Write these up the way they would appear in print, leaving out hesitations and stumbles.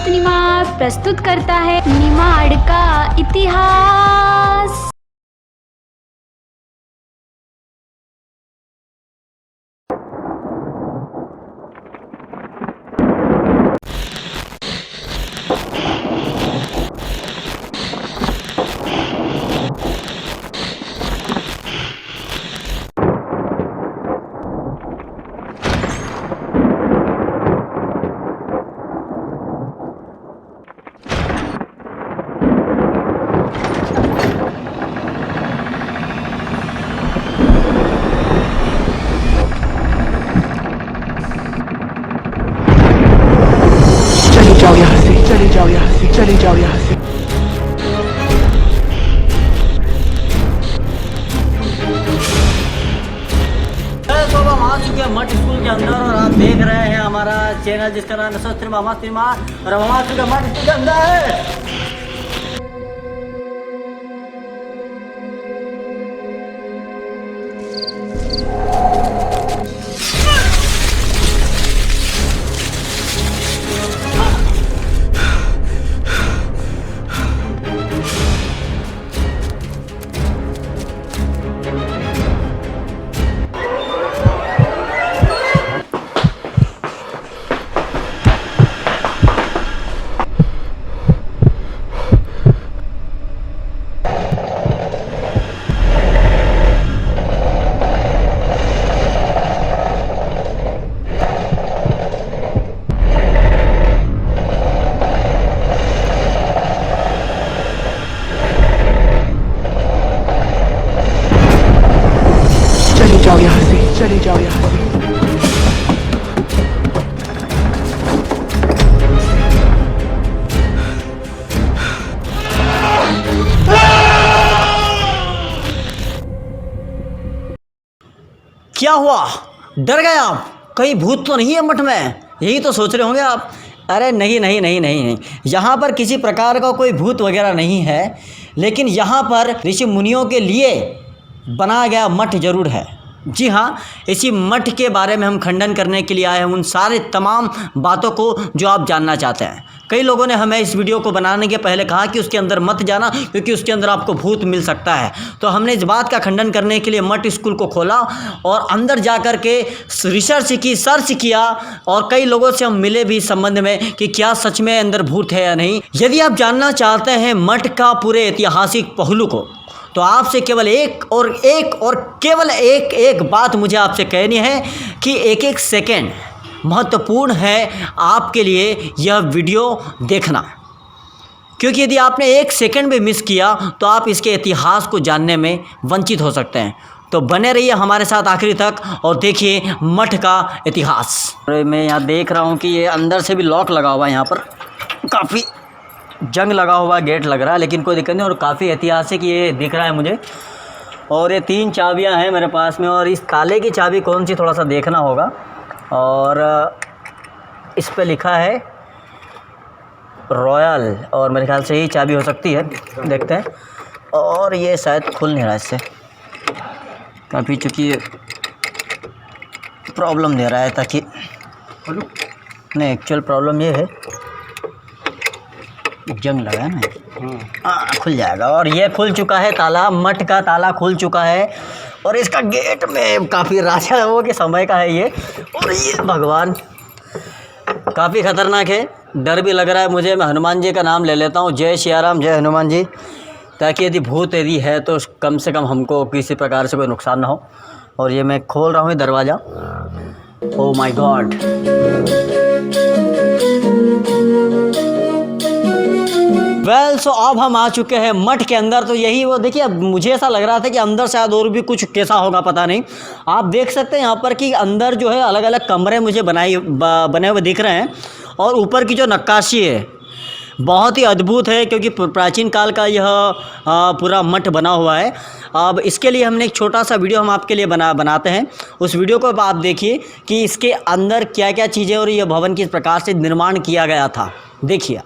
Cinema प्रस्तुत करता है निमाड़ का इतिहास। जाओ यहाँ से, चले जाओ यहाँ से, चले जाओ यहाँ से। तो अब हम आ चुके हैं मठ स्कूल के अंदर और आप देख रहे हैं हमारा चैनल जिसका नाम है सस्त्र मामा सिनेमा और हम आ चुके हैं मठ स्कूल के अंदर। जाओ यहाँ से, चले जाओ यहाँ से। क्या हुआ, डर गए आप? कहीं भूत तो नहीं है मठ में, यही तो सोच रहे होंगे आप। अरे नहीं नहीं नहीं नहीं नहीं, यहाँ पर किसी प्रकार का कोई भूत वगैरह नहीं है, लेकिन यहाँ पर ऋषि मुनियों के लिए बनाया गया मठ जरूर है। जी हाँ, इसी मठ के बारे में हम खंडन करने के लिए आए हैं, उन सारे तमाम बातों को जो आप जानना चाहते हैं। कई लोगों ने हमें इस वीडियो को बनाने के पहले कहा कि उसके अंदर मत जाना क्योंकि उसके अंदर आपको भूत मिल सकता है। तो हमने इस बात का खंडन करने के लिए मठ स्कूल को खोला और अंदर जा कर के रिसर्च की, सर्च किया और कई लोगों से हम मिले भी इस संबंध में कि क्या सच में अंदर भूत है या नहीं। यदि आप जानना चाहते हैं मठ का पूरे ऐतिहासिक पहलू को, तो आपसे केवल एक और केवल एक बात मुझे आपसे कहनी है कि एक सेकंड महत्वपूर्ण है आपके लिए यह वीडियो देखना, क्योंकि यदि आपने एक सेकंड भी मिस किया तो आप इसके इतिहास को जानने में वंचित हो सकते हैं। तो बने रहिए हमारे साथ आखिरी तक और देखिए मठ का इतिहास। मैं यहाँ देख रहा हूँ कि ये अंदर से भी लॉक लगा हुआ है, यहाँ पर काफ़ी जंग लगा हुआ गेट लग रहा है, लेकिन कोई दिक्कत नहीं और काफ़ी ऐतिहासिक ये दिख रहा है मुझे। और ये 3 चाबियां हैं मेरे पास में और इस ताले की चाबी कौन सी थोड़ा सा देखना होगा। और इस पे लिखा है रॉयल और मेरे ख्याल से यही चाबी हो सकती है, देखते हैं। और ये शायद खुल नहीं रहा इससे, काफ़ी चूँकि प्रॉब्लम दे रहा है, ताकि नहीं एक्चुअल प्रॉब्लम ये है जंग लगा है ना। खुल जाएगा और ये खुल चुका है ताला, मठ का ताला खुल चुका है और इसका गेट में काफ़ी राजाओं के समय का है ये। और ये भगवान काफ़ी ख़तरनाक है, डर भी लग रहा है मुझे। मैं हनुमान जी का नाम ले लेता हूँ, जय सियाराम, जय हनुमान जी, ताकि यदि भूत यदि है तो कम से कम हमको किसी प्रकार से कोई नुकसान ना हो। और ये मैं खोल रहा हूँ दरवाज़ा। ओ माय गॉड, सो अब हम आ चुके हैं मठ के अंदर। तो यही वो देखिए, अब मुझे ऐसा लग रहा था कि अंदर शायद और भी कुछ कैसा होगा पता नहीं। आप देख सकते हैं यहाँ पर कि अंदर जो है अलग अलग कमरे मुझे बने हुए दिख रहे हैं और ऊपर की जो नक्काशी है बहुत ही अद्भुत है, क्योंकि प्राचीन काल का यह पूरा मठ बना हुआ है। अब इसके लिए हमने एक छोटा सा वीडियो हम आपके लिए बनाते हैं, उस वीडियो को आप देखिए कि इसके अंदर क्या क्या चीज़ें और यह भवन किस प्रकार से निर्माण किया गया था। देखिए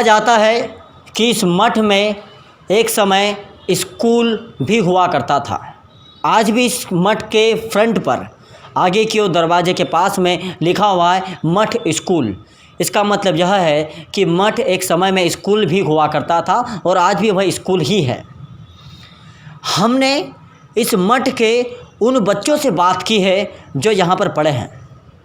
जाता है कि इस मठ में एक समय स्कूल भी हुआ करता था। आज भी इस मठ के फ्रंट पर आगे की ओर दरवाजे के पास में लिखा हुआ है मठ स्कूल। इसका मतलब यह है कि मठ एक समय में स्कूल भी हुआ करता था और आज भी वह स्कूल ही है। हमने इस मठ के उन बच्चों से बात की है जो यहाँ पर पढ़े हैं।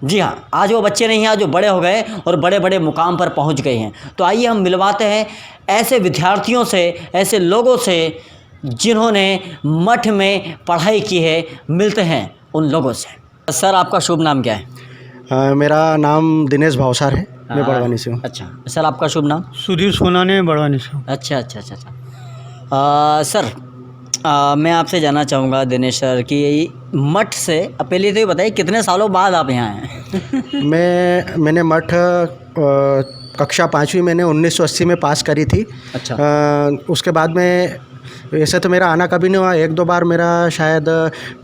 जी हाँ, आज वो बच्चे नहीं हैं, आज वो बड़े हो गए और बड़े बड़े मुकाम पर पहुँच गए हैं। तो आइए हम मिलवाते हैं ऐसे विद्यार्थियों से, ऐसे लोगों से जिन्होंने मठ में पढ़ाई की है। मिलते हैं उन लोगों से। सर, आपका शुभ नाम क्या है? मेरा नाम दिनेश भावसार है, मैं बड़वानी से हूँ। अच्छा सर, आपका शुभ नाम? सुधीर सोनाने बड़वानी से हूँ। अच्छा अच्छा अच्छा अच्छा। सर, मैं आपसे जानना चाहूँगा दिनेश सर कि मठ से पहले तो ये बताइए कितने सालों बाद आप यहाँ हैं? मैंने मठ कक्षा 5वीं मैंने 1980 में पास करी थी। अच्छा। उसके बाद में वैसे तो मेरा आना कभी नहीं हुआ। 1-2 बार मेरा शायद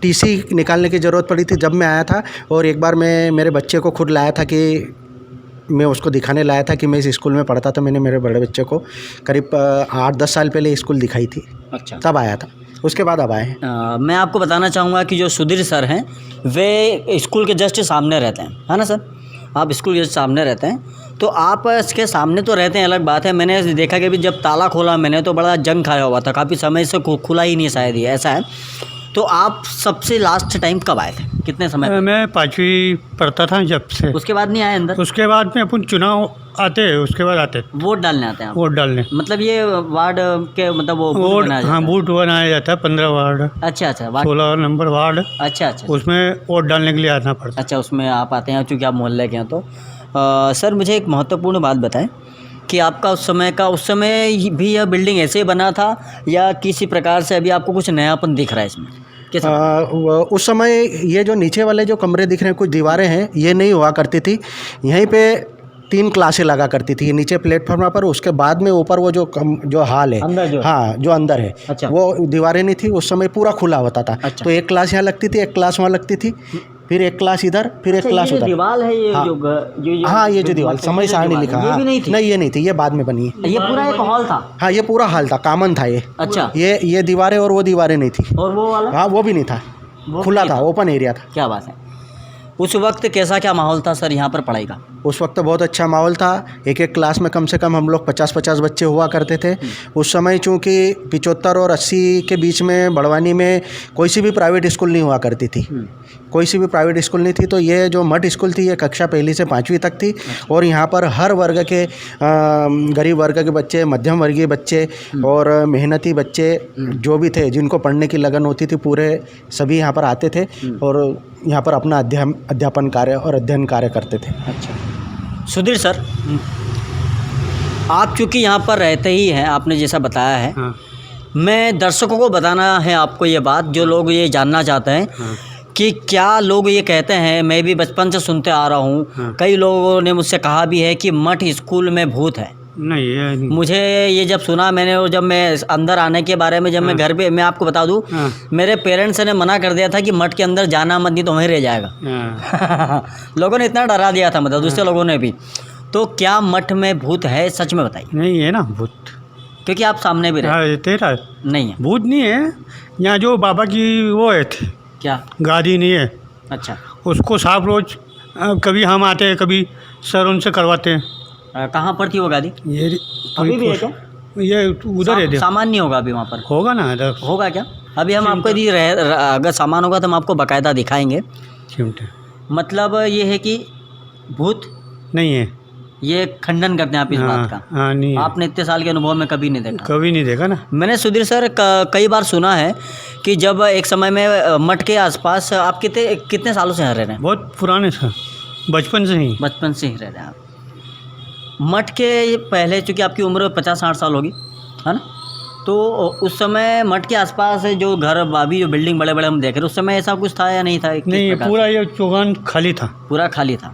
टीसी निकालने की ज़रूरत पड़ी थी जब मैं आया था, और एक बार मैं मेरे बच्चे को खुद लाया था कि मैं उसको दिखाने लाया था कि मैं इस स्कूल में पढ़ता था। मैंने मेरे बड़े बच्चे को करीब 8-10 साल पहले स्कूल दिखाई थी। अच्छा। तब आया था, उसके बाद अब आए हैं। मैं आपको बताना चाहूँगा कि जो सुधीर सर हैं वे स्कूल के जस्ट सामने रहते हैं, है ना सर? आप स्कूल के जस्ट सामने रहते हैं, तो आप इसके सामने तो रहते हैं, अलग बात है। मैंने देखा कि भी जब ताला खोला मैंने तो बड़ा जंग खाया हुआ था, काफ़ी समय से खुला ही नहीं शायद, ये ऐसा है। तो आप सबसे लास्ट टाइम कब आए थे, कितने समय? मैं 5वीं पढ़ता था जब से। उसके बाद नहीं आए अंदर? उसके बाद में अपन चुनाव आते हैं, उसके बाद आते वोट डालने आते हैं आप? वोट डालने। मतलब ये वार्ड के मतलब वो बूथ वोट, बनाया जाता हाँ, है? बूथ बनाया जाता है। 15 वार्ड, अच्छा अच्छा, वार्ड। 16 नंबर वार्ड, अच्छा अच्छा उसमें वोट डालने के लिए आना पड़ता अच्छा, उसमें आप आते हैं चूँकि आप मोहल्ले के हैं। तो सर, मुझे एक महत्वपूर्ण बात बताएं कि आपका उस समय भी यह बिल्डिंग ऐसे ही बना था या किसी प्रकार से अभी आपको कुछ नयापन दिख रहा है इसमें? उस समय ये जो नीचे वाले जो कमरे दिख रहे हैं, कुछ दीवारें हैं, ये नहीं हुआ करती थी। यहीं पे 3 क्लासें लगा करती थी नीचे प्लेटफॉर्म पर। उसके बाद में ऊपर वो जो हॉल है अंदर जो, हाँ, जो अंदर है, अच्छा। वो दीवारें नहीं थी। उस समय पूरा खुला होता था। अच्छा। तो एक क्लास यहाँ लगती थी, एक क्लास वहाँ लगती थी, फिर एक क्लास इधर, फिर एक क्लास उधर। दीवार है ये? हाँ। हाँ, ये जो दीवार समय सारणी लिखा, ये हाँ, भी नहीं थी? नहीं, ये नहीं थी, ये बाद में बनी है। ये पूरा एक हॉल था? हाँ, ये पूरा हॉल था, कॉमन था ये। अच्छा। ये दीवारें और वो दीवारें नहीं थी। और वो वाला? हाँ, वो भी नहीं था, खुला था, ओपन एरिया था। क्या बात है। उस वक्त कैसा क्या माहौल था सर यहाँ पर पढ़ाई का? उस वक्त बहुत अच्छा माहौल था। एक क्लास में कम से कम हम लोग 50-50 बच्चे हुआ करते थे। उस समय चूँकि 75 और 80 के बीच में बड़वानी में कोई सी भी प्राइवेट स्कूल नहीं हुआ करती थी, कोई सी भी प्राइवेट स्कूल नहीं थी। तो ये जो मठ स्कूल थी, ये कक्षा 1 से 5वीं तक थी। और यहाँ पर हर वर्ग के, गरीब वर्ग के बच्चे, मध्यम वर्गीय बच्चे और मेहनती बच्चे जो भी थे, जिनको पढ़ने की लगन होती थी, पूरे सभी यहाँ पर आते थे और यहाँ पर अपना अध्यापन कार्य और अध्ययन कार्य करते थे। अच्छा सुधीर सर, आप चूँकि यहाँ पर रहते ही हैं, आपने जैसा बताया है, हाँ। मैं दर्शकों को बताना है आपको ये बात, जो लोग ये जानना चाहते हैं कि क्या लोग ये कहते हैं, मैं भी बचपन से सुनते आ रहा हूँ, कई लोगों ने मुझसे कहा भी है कि मठ स्कूल में भूत है। नहीं, ये नहीं। मुझे ये जब सुना मैंने, और जब मैं अंदर आने के बारे में, जब मैं घर पे, मैं आपको बता दूं, मेरे पेरेंट्स ने मना कर दिया था कि मठ के अंदर जाना मत, नहीं तो वहीं रह जाएगा। लोगों ने इतना डरा दिया था, मतलब दूसरे लोगों ने भी। तो क्या मठ में भूत है, सच में बताइए? नहीं है ना भूत, क्योंकि आप सामने भी रहे। तेरा नहीं है भूत नहीं है यहाँ। जो बाबा की वो है थी, क्या गादी नहीं है, अच्छा, उसको साफ रोज कभी हम आते हैं, कभी सर उनसे करवाते हैं। कहाँ पर थी वो गादी? ये अभी भी है क्या? ये उधर है, सामान नहीं होगा अभी वहाँ पर? होगा ना, इधर होगा क्या? अभी हम आपको यदि अगर सामान होगा तो हम आपको बाकायदा दिखाएंगे। चिमटे। मतलब ये है कि भूत नहीं है, ये खंडन करते हैं आप इस बात का? हाँ, नहीं है। आपने इतने साल के अनुभव में कभी नहीं देखा? कभी नहीं देखा ना। मैंने सुधीर सर कई बार सुना है कि जब एक समय में मठ के आसपास, आप कितने सालों से रह रहे हैं? बहुत पुराने सर, बचपन से ही। बचपन से ही रह रहे हैं आप मठ के पहले? चूँकि आपकी उम्र 50-60 साल होगी, है ना? तो उस समय मठ के आसपास जो घर, अभी जो बिल्डिंग बड़े बड़े हम देख रहे हैं, उस समय ऐसा कुछ था या नहीं था? नहीं, पूरा ये चौगान खाली था, पूरा खाली था।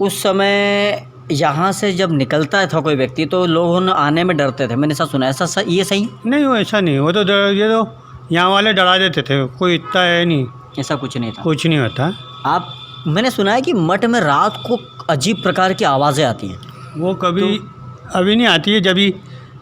उस समय यहाँ से जब निकलता था कोई व्यक्ति तो लोग आने में डरते थे, मैंने ऐसा सुना। ऐसा ये सही? नहीं, वो ऐसा नहीं, वो तो ये तो यहाँ वाले डरा देते थे, कोई इतना है नहीं, ऐसा कुछ नहीं था? कुछ नहीं होता। मैंने सुना है कि मठ में रात को अजीब प्रकार की आवाज़ें आती हैं। वो कभी अभी नहीं आती है, जब भी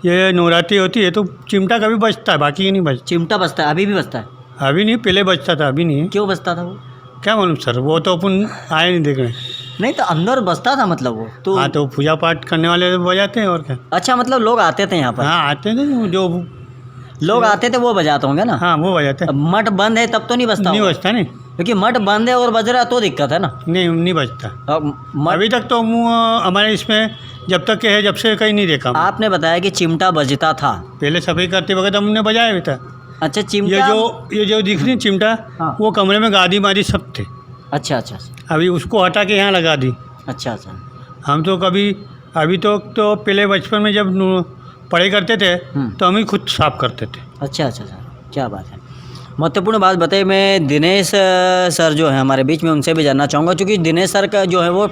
ये नवरात्रि होती है तो चिमटा कभी बजता है, बाकी ये नहीं बजता। चिमटा बजता है, अभी भी बजता है? अभी नहीं, पहले बजता था, अभी नहीं है। क्यों बजता था वो? क्या मालूम सर, वो तो अपन आए नहीं देखने। नहीं तो अंदर बजता था मतलब वो तो? हाँ, तो पूजा पाठ करने वाले बजाते हैं और क्या। अच्छा, मतलब लोग आते थे यहाँ पर? हाँ, आते थे, जो लोग आते थे वो बजाते होंगे ना? हाँ, वो बजाते हैं। अब मठ बंद है तब तो नहीं बजता? नहीं होगा? बजता नहीं, क्योंकि मठ बंद है और बज रहा तो दिक्कत है ना। नहीं बजता। अब मठ, अभी तक तो हमारे इसमें जब तक के है, जब से कहीं नहीं देखा। आपने बताया कि चिमटा बजता था, पहले सफाई करते वक्त हमने बजाया भी था। अच्छा चिमटा, ये जो दिख रही चिमटा, हाँ। वो कमरे में गादी मादी सब थे। अच्छा अच्छा अभी उसको हटा के यहाँ लगा दी। अच्छा अच्छा। हम तो कभी अभी तो पहले बचपन में जब पढ़ाई करते थे तो हम ही खुद साफ करते थे। अच्छा अच्छा अच्छा, क्या बात है। महत्वपूर्ण बात बताइए। मैं दिनेश सर जो है हमारे बीच में, उनसे भी जानना चाहूँगा, क्योंकि दिनेश सर का जो है वो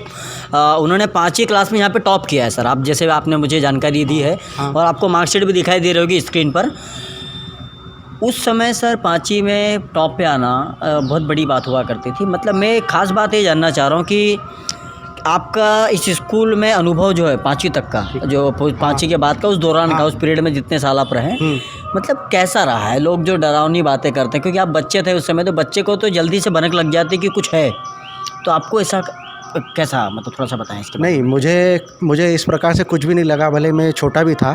उन्होंने 5वीं क्लास में यहाँ पे टॉप किया है सर, आप जैसे आपने मुझे जानकारी दी है। हाँ। और आपको मार्कशीट भी दिखाई दे रही होगी स्क्रीन पर। उस समय सर 5वीं में टॉप पे आना बहुत बड़ी बात हुआ करती थी। मतलब मैं एक ख़ास बात ये जानना चाह रहा हूँ कि आपका इस स्कूल में अनुभव जो है 5वीं तक का, जो 5वीं के बाद का, उस दौरान का, उस पीरियड में जितने साल आप रहे, मतलब कैसा रहा है? लोग जो डरावनी बातें करते हैं, क्योंकि आप बच्चे थे उस समय, तो बच्चे को तो जल्दी से भनक लग जाती कि कुछ है, तो आपको ऐसा कैसा, मतलब थोड़ा सा बताएं इसके बारे में। नहीं, मुझे इस प्रकार से कुछ भी नहीं लगा। भले मैं छोटा भी था,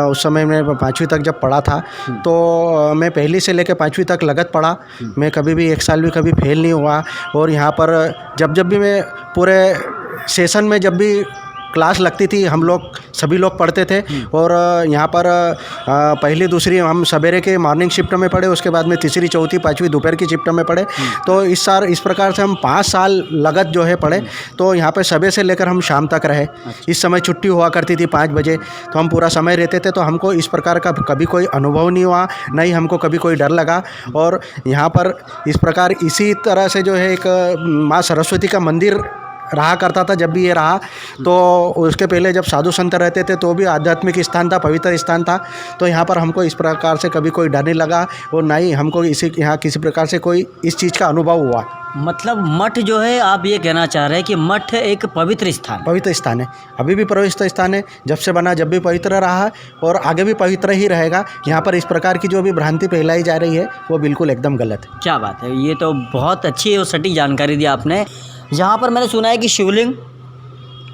उस समय मैं 5वीं तक जब पढ़ा था तो मैं पहली से लेकर 5वीं तक लगत पढ़ा। मैं कभी भी एक साल भी कभी फेल नहीं हुआ। और यहाँ पर जब भी मैं पूरे सेशन में जब भी क्लास लगती थी, हम लोग सभी लोग पढ़ते थे। और यहाँ पर पहली दूसरी हम सवेरे के मॉर्निंग शिफ्ट में पढ़े, उसके बाद में तीसरी चौथी पाँचवीं दोपहर की शिफ्ट में पढ़े। तो इस प्रकार से हम 5 साल लगत जो है पढ़े। तो यहाँ पे सुबह से लेकर हम शाम तक रहे। इस समय छुट्टी हुआ करती थी 5 बजे, तो हम पूरा समय रहते थे। तो हमको इस प्रकार का कभी कोई अनुभव नहीं हुआ, नहीं हमको कभी कोई डर लगा। और यहाँ पर इस प्रकार इसी तरह से जो है एक माँ सरस्वती का मंदिर रहा करता था। जब भी ये रहा तो उसके पहले जब साधु संत रहते थे तो भी आध्यात्मिक स्थान था, पवित्र स्थान था। तो यहाँ पर हमको इस प्रकार से कभी कोई डर नहीं लगा और ना ही हमको यहाँ किसी प्रकार से कोई इस चीज़ का अनुभव हुआ। मतलब मठ जो है, आप ये कहना चाह रहे हैं कि मठ एक पवित्र स्थान है, अभी भी पवित्र स्थान है। जब से बना जब भी पवित्र रहा और आगे भी पवित्र ही रहेगा। यहाँ पर इस प्रकार की जो भी भ्रांति फैलाई जा रही है वो बिल्कुल एकदम गलत है। क्या बात है, ये तो बहुत अच्छी और सटीक जानकारी दी आपने। यहाँ पर मैंने सुना है कि शिवलिंग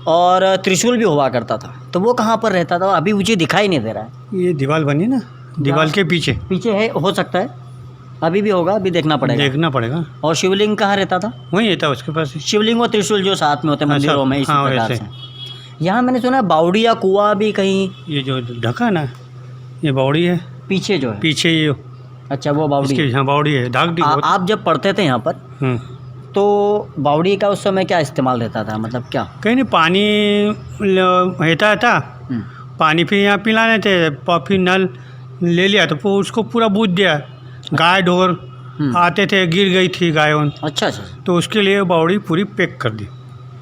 और त्रिशूल भी हुआ करता था, तो वो कहाँ पर रहता था? अभी मुझे दिखाई नहीं दे रहा है। ये दीवार बनी ना, दीवार के पीछे है, हो सकता है अभी भी होगा, अभी देखना पड़ेगा। और शिवलिंग कहाँ रहता था? वहीं था उसके पास। शिवलिंग और त्रिशूल जो साथ में होते हैं मंदिरों में, इसी हाँ, प्रकार से। यहाँ मैंने सुना है बावड़ी या कुआं भी कहीं, ये जो ढका ना, ये बावड़ी है पीछे जो है, पीछे ये। अच्छा, वो बावड़ी है। हाँ, बावड़ी है। आप जब पढ़ते थे यहाँ पर तो बावड़ी का उस समय क्या इस्तेमाल रहता था? मतलब क्या? कहीं नहीं, पानी रहता था, पानी फिर यहाँ पिलाने थे, फिर नल ले लिया तो उसको पूरा बूझ दिया। गाय ढोर आते थे, गिर गई थी गाय उन, अच्छा, तो उसके लिए बावड़ी पूरी पैक कर दी।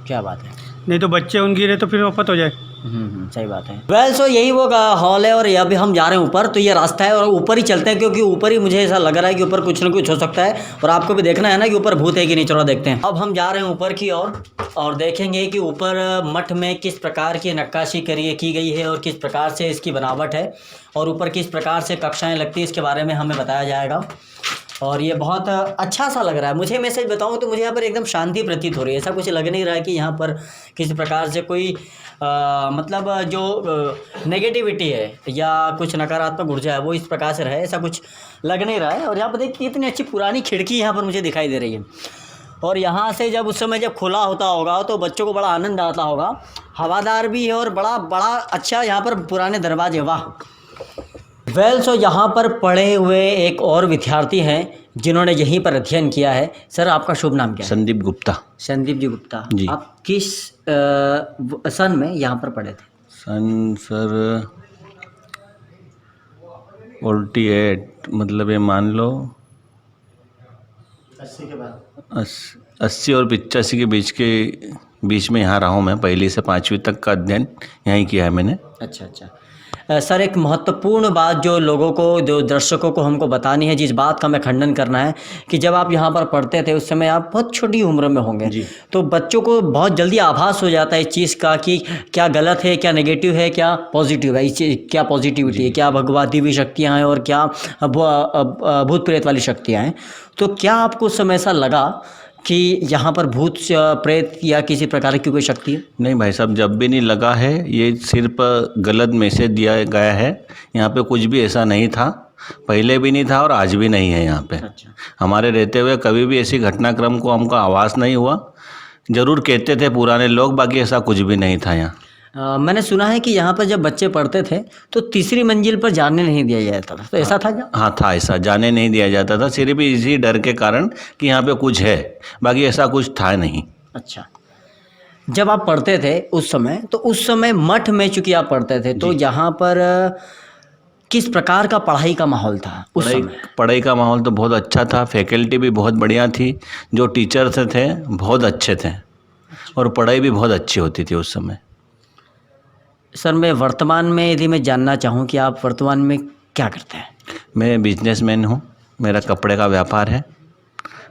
क्या बात है। नहीं तो बच्चे उन गिरे तो फिर वापस हो जाए। सही बात है। वेल सो यही वो हॉल है और अभी हम जा रहे हैं ऊपर, तो ये रास्ता है और ऊपर ही चलते हैं, क्योंकि ऊपर ही मुझे ऐसा लग रहा है कि ऊपर कुछ ना कुछ हो सकता है और आपको भी देखना है ना कि ऊपर भूत है कि नहीं। चलो देखते हैं। अब हम जा रहे हैं ऊपर की ओर और देखेंगे कि ऊपर मठ में किस प्रकार की नक्काशी की गई है और किस प्रकार से इसकी बनावट है और ऊपर किस प्रकार से कक्षाएँ लगती है, इसके बारे में हमें बताया जाएगा। और ये बहुत अच्छा सा लग रहा है मुझे। मैं सच बताऊँ तो मुझे यहाँ पर एकदम शांति प्रतीत हो रही है। ऐसा कुछ लग नहीं रहा है कि यहाँ पर किसी प्रकार से कोई मतलब जो नेगेटिविटी है या कुछ नकारात्मक ऊर्जा है वो इस प्रकार से रहे, ऐसा कुछ लग नहीं रहा है। और यहाँ पर देखिए इतनी अच्छी पुरानी खिड़की यहाँ पर मुझे दिखाई दे रही है। और यहाँ से जब उस समय जब खुला होता होगा तो बच्चों को बड़ा आनंद आता होगा। हवादार भी है और बड़ा अच्छा यहाँ पर पुराने दरवाजे, वाह। वेल सो यहाँ पर पढ़े हुए एक और विद्यार्थी हैं जिन्होंने यहीं पर अध्ययन किया है। सर आपका शुभ नाम क्या है? संदीप गुप्ता। संदीप जी गुप्ता जी। आप किस सन में यहाँ पर पढ़े थे? सन सर 48, मतलब ये मान लो 80 के बाद 80 और 85 के बीच में यहाँ रहा हूँ मैं। पहली से 5वीं तक का अध्ययन यहीं किया है मैंने। अच्छा। सर एक महत्वपूर्ण बात जो लोगों को, जो दर्शकों को हमको बतानी है, जिस बात का मैं खंडन करना है कि जब आप यहाँ पर पढ़ते थे उस समय आप बहुत छोटी उम्र में होंगे, तो बच्चों को बहुत जल्दी आभास हो जाता है इस चीज़ का कि क्या गलत है, क्या नेगेटिव है, क्या पॉजिटिव है, क्या पॉजिटिविटी है, क्या भगवादी शक्तियाँ हैं और क्या भूत प्रेत वाली शक्तियाँ हैं। तो क्या आपको उस समय ऐसा लगा कि यहाँ पर भूत प्रेत या किसी प्रकार की कोई शक्ति है? नहीं भाई साहब, जब भी नहीं लगा है, ये सिर्फ गलत मैसेज दिया गया है। यहाँ पे कुछ भी ऐसा नहीं था, पहले भी नहीं था और आज भी नहीं है यहाँ पे। हमारे रहते हुए कभी भी ऐसी घटनाक्रम को हमको आवाज़ नहीं हुआ। ज़रूर कहते थे पुराने लोग, बाकी ऐसा कुछ भी नहीं था यहाँ। मैंने सुना है कि यहाँ पर जब बच्चे पढ़ते थे तो तीसरी मंजिल पर जाने नहीं दिया जाता था, तो ऐसा था क्या? हाँ था, ऐसा जाने नहीं दिया जाता था, सिर्फ इसी डर के कारण कि यहाँ पे कुछ है, बाकी ऐसा कुछ था नहीं। अच्छा, जब आप पढ़ते थे उस समय, तो उस समय मठ में चूंकि आप पढ़ते थे तो यहाँ पर किस प्रकार का पढ़ाई का माहौल था उस समय? पढ़ाई का माहौल तो बहुत अच्छा था, फैकल्टी भी बहुत बढ़िया थी, जो टीचर्स थे बहुत अच्छे थे और पढ़ाई भी बहुत अच्छी होती थी उस समय। सर मैं वर्तमान में यदि मैं जानना चाहूँ कि आप वर्तमान में क्या करते हैं? मैं बिजनेसमैन हूँ, मेरा कपड़े का व्यापार है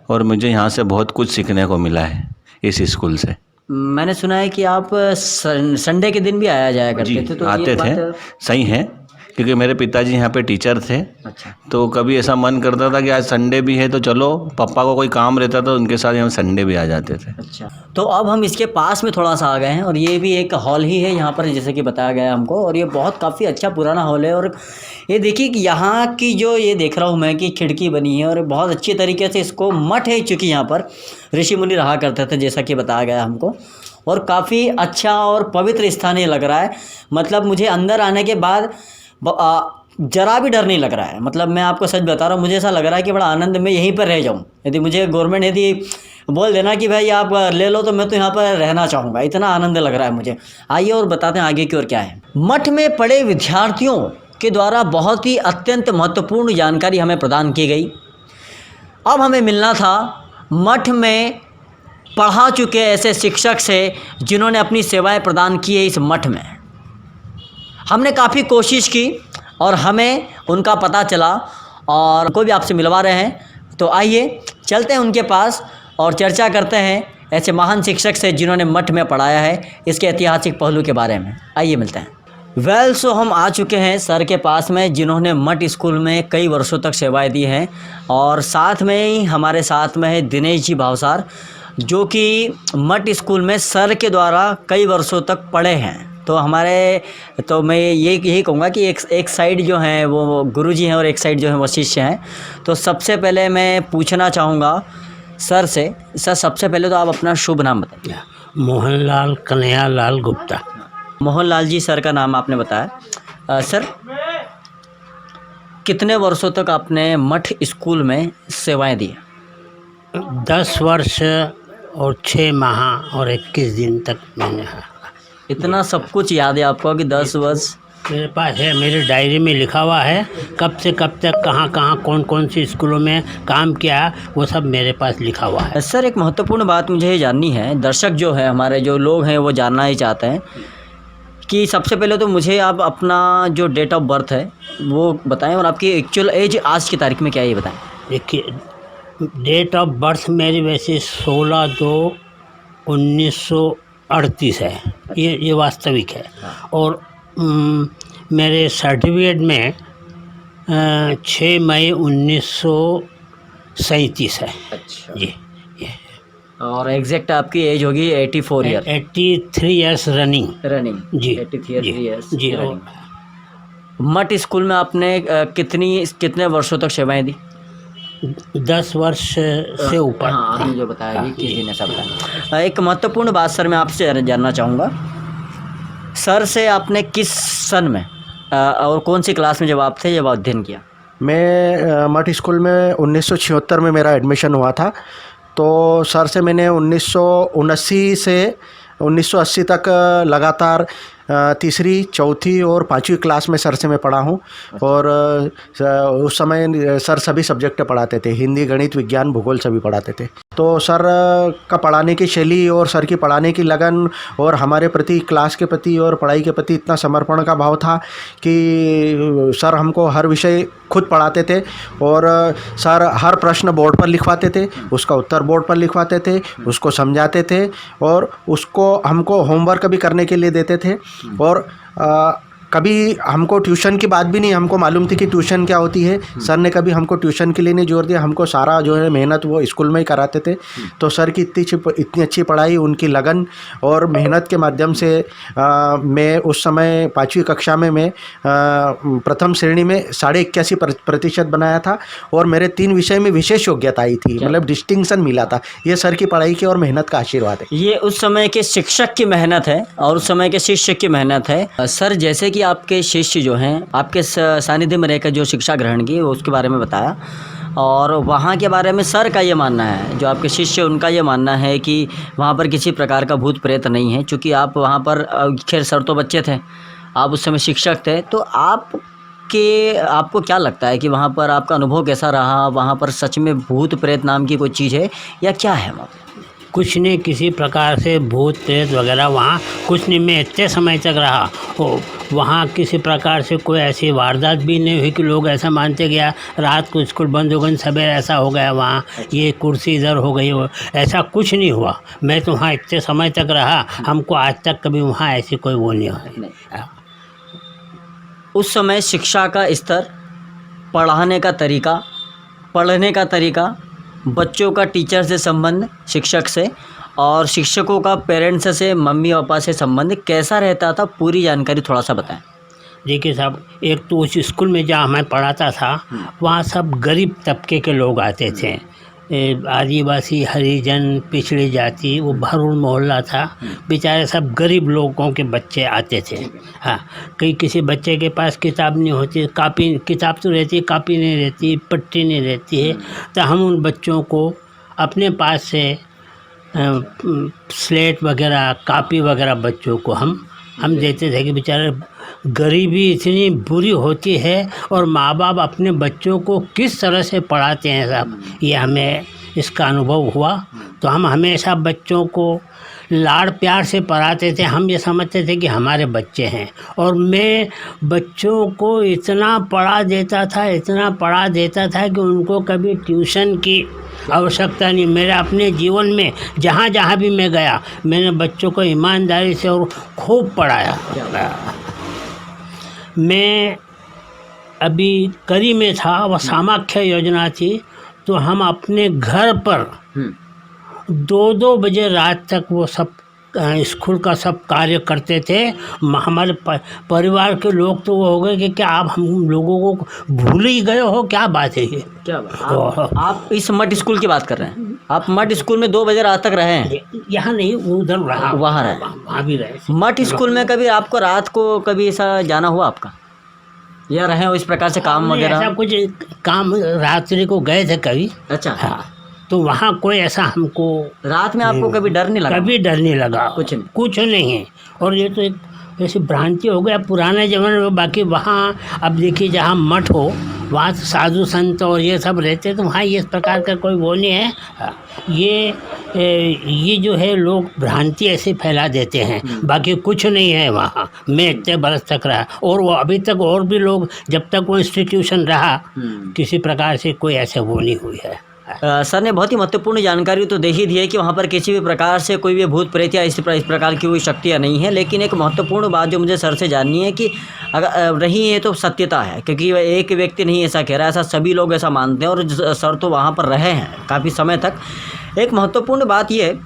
और मुझे यहाँ से बहुत कुछ सीखने को मिला है इस स्कूल से। मैंने सुना है कि आप संडे के दिन भी आया जाया करते थे, तो आते थे, सही है, क्योंकि मेरे पिताजी यहाँ पे टीचर थे। अच्छा। तो कभी ऐसा मन करता था कि आज संडे भी है तो चलो, पापा को कोई काम रहता था उनके साथ हम संडे भी आ जाते थे। अच्छा, तो अब हम इसके पास में थोड़ा सा आ गए हैं और ये भी एक हॉल ही है यहाँ पर, जैसे कि बताया गया हमको, और ये बहुत काफ़ी अच्छा पुराना हॉल है। और ये देखिए कि यहाँ की जो ये देख रहा हूँ मैं कि खिड़की बनी है और बहुत अच्छी तरीके से इसको मठ है, चूँकि यहाँ पर ऋषि मुनि रहा करते थे जैसा कि बताया गया हमको, और काफ़ी अच्छा और पवित्र स्थान ये लग रहा है। मतलब मुझे अंदर आने के बाद जरा भी डर नहीं लग रहा है। मतलब मैं आपको सच बता रहा हूँ, मुझे ऐसा लग रहा है कि बड़ा आनंद में यहीं पर रह जाऊँ। यदि मुझे गवर्नमेंट यदि बोल देना कि भाई आप ले लो तो मैं तो यहाँ पर रहना चाहूँगा, इतना आनंद लग रहा है मुझे। आइए और बताते हैं आगे की ओर क्या है। मठ में पढ़े विद्यार्थियों के द्वारा बहुत ही अत्यंत महत्वपूर्ण जानकारी हमें प्रदान की गई। अब हमें मिलना था मठ में पढ़ा चुके ऐसे शिक्षक से जिन्होंने अपनी सेवाएँ प्रदान की है इस मठ में। हमने काफ़ी कोशिश की और हमें उनका पता चला और कोई भी आपसे मिलवा रहे हैं, तो आइए चलते हैं उनके पास और चर्चा करते हैं ऐसे महान शिक्षक से जिन्होंने मठ में पढ़ाया है, इसके ऐतिहासिक पहलू के बारे में। आइए मिलते हैं। सो हम आ चुके हैं सर के पास में, जिन्होंने मठ स्कूल में कई वर्षों तक सेवाएं दी हैं, और साथ में ही हमारे साथ में है दिनेश जी भावसार, जो कि मठ स्कूल में सर के द्वारा कई वर्षों तक पढ़े हैं। तो मैं यही कहूँगा कि एक साइड जो है वो गुरुजी हैं और एक साइड जो है वो शिष्य हैं। तो सबसे पहले मैं पूछना चाहूँगा सर से, सर सबसे पहले तो आप अपना शुभ नाम बताइए। मोहनलाल कन्हैयालाल गुप्ता। मोहनलाल जी सर का नाम आपने बताया। सर कितने वर्षों तक आपने मठ स्कूल में सेवाएं दी? 10 वर्ष और 6 माह और 21 दिन तक मैंने। इतना सब कुछ याद है आपको कि 10 वर्ष? मेरे पास है, मेरे डायरी में लिखा हुआ है, कब से कब तक कहाँ कहाँ कौन कौन सी स्कूलों में काम किया, वो सब मेरे पास लिखा हुआ है। सर एक महत्वपूर्ण बात मुझे ये जाननी है, दर्शक जो है हमारे जो लोग हैं वो जानना ही चाहते हैं कि सबसे पहले तो मुझे आप अपना जो डेट ऑफ बर्थ है वो बताएं और आपकी एक्चुअल एज आज की तारीख में क्या है ये बताएं। देखिए, डेट ऑफ बर्थ मेरी वैसे 16/2/1938 है, ये वास्तविक है। और मेरे सर्टिफिकेट में 6 मई 1937 है। अच्छा जी, ये। और एग्जैक्ट आपकी एज होगी 84 ईयर। 83 ईयर्स रनिंग जी, 83 ईयर्स जी। मठ स्कूल में आपने कितने वर्षों तक सेवाएं दी? 10 वर्ष से ऊपर। हाँ, आपने जो बताया कि किस दिन ऐसा बताया। एक महत्वपूर्ण बात सर मैं आपसे जानना चाहूँगा, सर से आपने किस सन में और कौन सी क्लास में जब आप थे जब अध्ययन किया? मैं मठ स्कूल में 1976 में मेरा एडमिशन हुआ था। तो सर से मैंने 1979 से 1980 तक लगातार तीसरी, चौथी और 5वीं क्लास में सर से मैं पढ़ा हूँ। और उस समय सर सभी सब्जेक्ट पढ़ाते थे, हिंदी, गणित, विज्ञान, भूगोल सभी पढ़ाते थे। तो सर का पढ़ाने की शैली और सर की पढ़ाने की लगन और हमारे प्रति, क्लास के प्रति और पढ़ाई के प्रति इतना समर्पण का भाव था कि सर हमको हर विषय खुद पढ़ाते थे। और सर हर प्रश्न बोर्ड पर लिखवाते थे, उसका उत्तर बोर्ड पर लिखवाते थे, उसको समझाते थे और उसको हमको होमवर्क भी करने के लिए देते थे। और कभी हमको ट्यूशन की बात भी नहीं, हमको मालूम थी कि ट्यूशन क्या होती है। सर ने कभी हमको ट्यूशन के लिए नहीं जोर दिया, हमको सारा जो है मेहनत वो स्कूल में ही कराते थे। तो सर की इतनी अच्छी पढ़ाई, उनकी लगन और मेहनत के माध्यम से मैं उस समय 5वीं कक्षा में मैं प्रथम श्रेणी में 81.5% बनाया था और मेरे 3 विषय में विशेष योग्यता आई थी, मतलब डिस्टिंक्शन मिला था। ये सर की पढ़ाई की और मेहनत का आशीर्वाद है। ये उस समय के शिक्षक की मेहनत है और उस समय के शिष्य की मेहनत है। सर जैसे कि आपके शिष्य जो हैं आपके सानिध्य में रहकर जो शिक्षा ग्रहण की उसके बारे में बताया, और वहाँ के बारे में सर का ये मानना है, जो आपके शिष्य उनका ये मानना है कि वहाँ पर किसी प्रकार का भूत प्रेत नहीं है। चूँकि आप वहाँ पर, खैर सर तो बच्चे थे, आप उस समय शिक्षक थे, तो आपको क्या लगता है कि वहाँ पर आपका अनुभव कैसा रहा? वहाँ पर सच में भूत प्रेत नाम की कोई चीज़ है या क्या है वहाँ? कुछ नहीं, किसी प्रकार से भूत प्रेत वगैरह वहाँ कुछ नहीं। मैं इतने समय तक रहा, वहाँ किसी प्रकार से कोई ऐसी वारदात भी नहीं हुई कि लोग ऐसा मानते गया रात को स्कूल बंद हो गए, सवेरे ऐसा हो गया, वहाँ ये कुर्सी इधर हो गई, ऐसा कुछ नहीं हुआ। मैं तो वहाँ इतने समय तक रहा, हमको आज तक कभी वहाँ ऐसी कोई वो नहीं हुआ। उस समय शिक्षा का स्तर, पढ़ाने का तरीका, पढ़ने का तरीका, बच्चों का टीचर से संबंध, शिक्षक से, और शिक्षकों का पेरेंट्स से, मम्मी पापा से संबंध कैसा रहता था? पूरी जानकारी थोड़ा सा बताएं। देखिए साहब, एक तो उस स्कूल में जहाँ मैं पढ़ाता था वहाँ सब गरीब तबके के लोग आते थे, आदिवासी, हरिजन, पिछड़ी जाति, वो भरूण मोहल्ला था, बेचारे सब गरीब लोगों के बच्चे आते थे। हाँ, कई किसी बच्चे के पास किताब नहीं होती, किताब तो रहती है, कापी नहीं रहती, पट्टी नहीं रहती है, तो हम उन बच्चों को अपने पास से स्लेट वगैरह, कापी वगैरह बच्चों को हम देते थे कि बेचारे गरीबी इतनी बुरी होती है और माँ बाप अपने बच्चों को किस तरह से पढ़ाते हैं साहब, ये हमें इसका अनुभव हुआ। तो हम हमेशा बच्चों को लाड़ प्यार से पढ़ाते थे, हम ये समझते थे कि हमारे बच्चे हैं। और मैं बच्चों को इतना पढ़ा देता था कि उनको कभी ट्यूशन की आवश्यकता नहीं। मेरे अपने जीवन में जहाँ जहाँ भी मैं गया, मैंने बच्चों को ईमानदारी से और खूब पढ़ाया। मैं अभी करी में था, वह सामाख्य योजना थी, तो हम अपने घर पर 2-2 बजे रात तक वो सब स्कूल का सब कार्य करते थे। हमारे परिवार के लोग तो वो हो गए कि क्या आप हम लोगों को भूल ही गए हो, क्या बात है ये? क्या बात? आप इस मठ स्कूल की बात कर रहे हैं? आप मठ स्कूल में 2 बजे रात तक रहे हैं? यहाँ नहीं, उधर रहा, वहाँ रहे, वहाँ भी रहे। मठ स्कूल में कभी आपको रात को कभी ऐसा जाना हुआ आपका, या रहे हो इस प्रकार से काम वगैरह? ऐसा कुछ काम रात्रि को गए थे कभी। अच्छा। हाँ, तो वहाँ कोई ऐसा हमको रात में आपको कभी डर नहीं लगा? कभी डर नहीं लगा, कुछ नहीं है। और ये तो एक ऐसी भ्रांति हो गया पुराने ज़माने में। बाकी वहाँ अब देखिए, जहाँ मठ हो वहाँ साधु संत और ये सब रहते, तो वहाँ इस प्रकार का कोई वो नहीं है। ये जो है लोग भ्रांति ऐसे फैला देते हैं, बाकी कुछ नहीं है वहाँ। मैं इतने बरस तक रहा और वो अभी तक और भी लोग, जब तक वो इंस्टीट्यूशन रहा, किसी प्रकार से कोई ऐसे वो नहीं हुई है। सर ने बहुत ही महत्वपूर्ण जानकारी तो दे ही दी है कि वहाँ पर किसी भी प्रकार से कोई भी भूत प्रेत या इस प्रकार की कोई शक्तियाँ नहीं है। लेकिन एक महत्वपूर्ण बात जो मुझे सर से जाननी है कि अगर रही है तो सत्यता है, क्योंकि एक व्यक्ति नहीं ऐसा कह रहा है, ऐसा सभी लोग ऐसा मानते हैं और सर तो वहाँ पर रहे हैं काफ़ी समय तक। एक महत्वपूर्ण बात यह है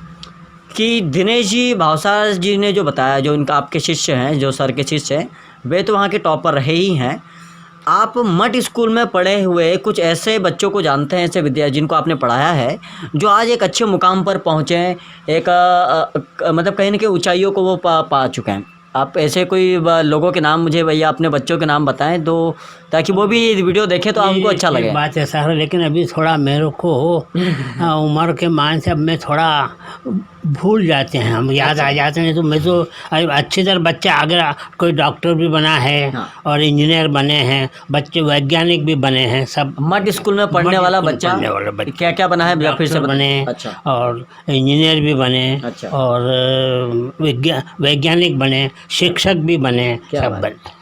कि दिनेश जी भावसार जी ने जो बताया, जो इनका आपके शिष्य हैं, जो सर के शिष्य हैं, वे तो वहाँ के टॉपर रहे ही हैं। आप मठ स्कूल में पढ़े हुए कुछ ऐसे बच्चों को जानते हैं, ऐसे विद्यार्थी जिनको आपने पढ़ाया है, जो आज एक अच्छे मुकाम पर पहुँचे हैं, एक मतलब कहीं ना कहीं ऊंचाइयों को वो पा चुके हैं। आप ऐसे कोई लोगों के नाम मुझे भैया अपने बच्चों के नाम बताएं, तो ताकि वो भी वीडियो देखें तो हमको अच्छा लगे। बात है सर, लेकिन अभी थोड़ा मेरे को उम्र के मान से अब मैं थोड़ा भूल जाते हैं हम, याद आ जाते हैं। तो मैं तो अच्छी तरह बच्चे अगर कोई डॉक्टर भी बना है हाँ। और इंजीनियर बने हैं, बच्चे वैज्ञानिक भी बने हैं, सब मठ स्कूल में पढ़ने वाला बच्चा क्या क्या बना है फिर से डॉक्टर बने अच्छा और इंजीनियर भी बने अच्छा। और वैज्ञानिक बने, शिक्षक भी बने, क्या सब बात। बने।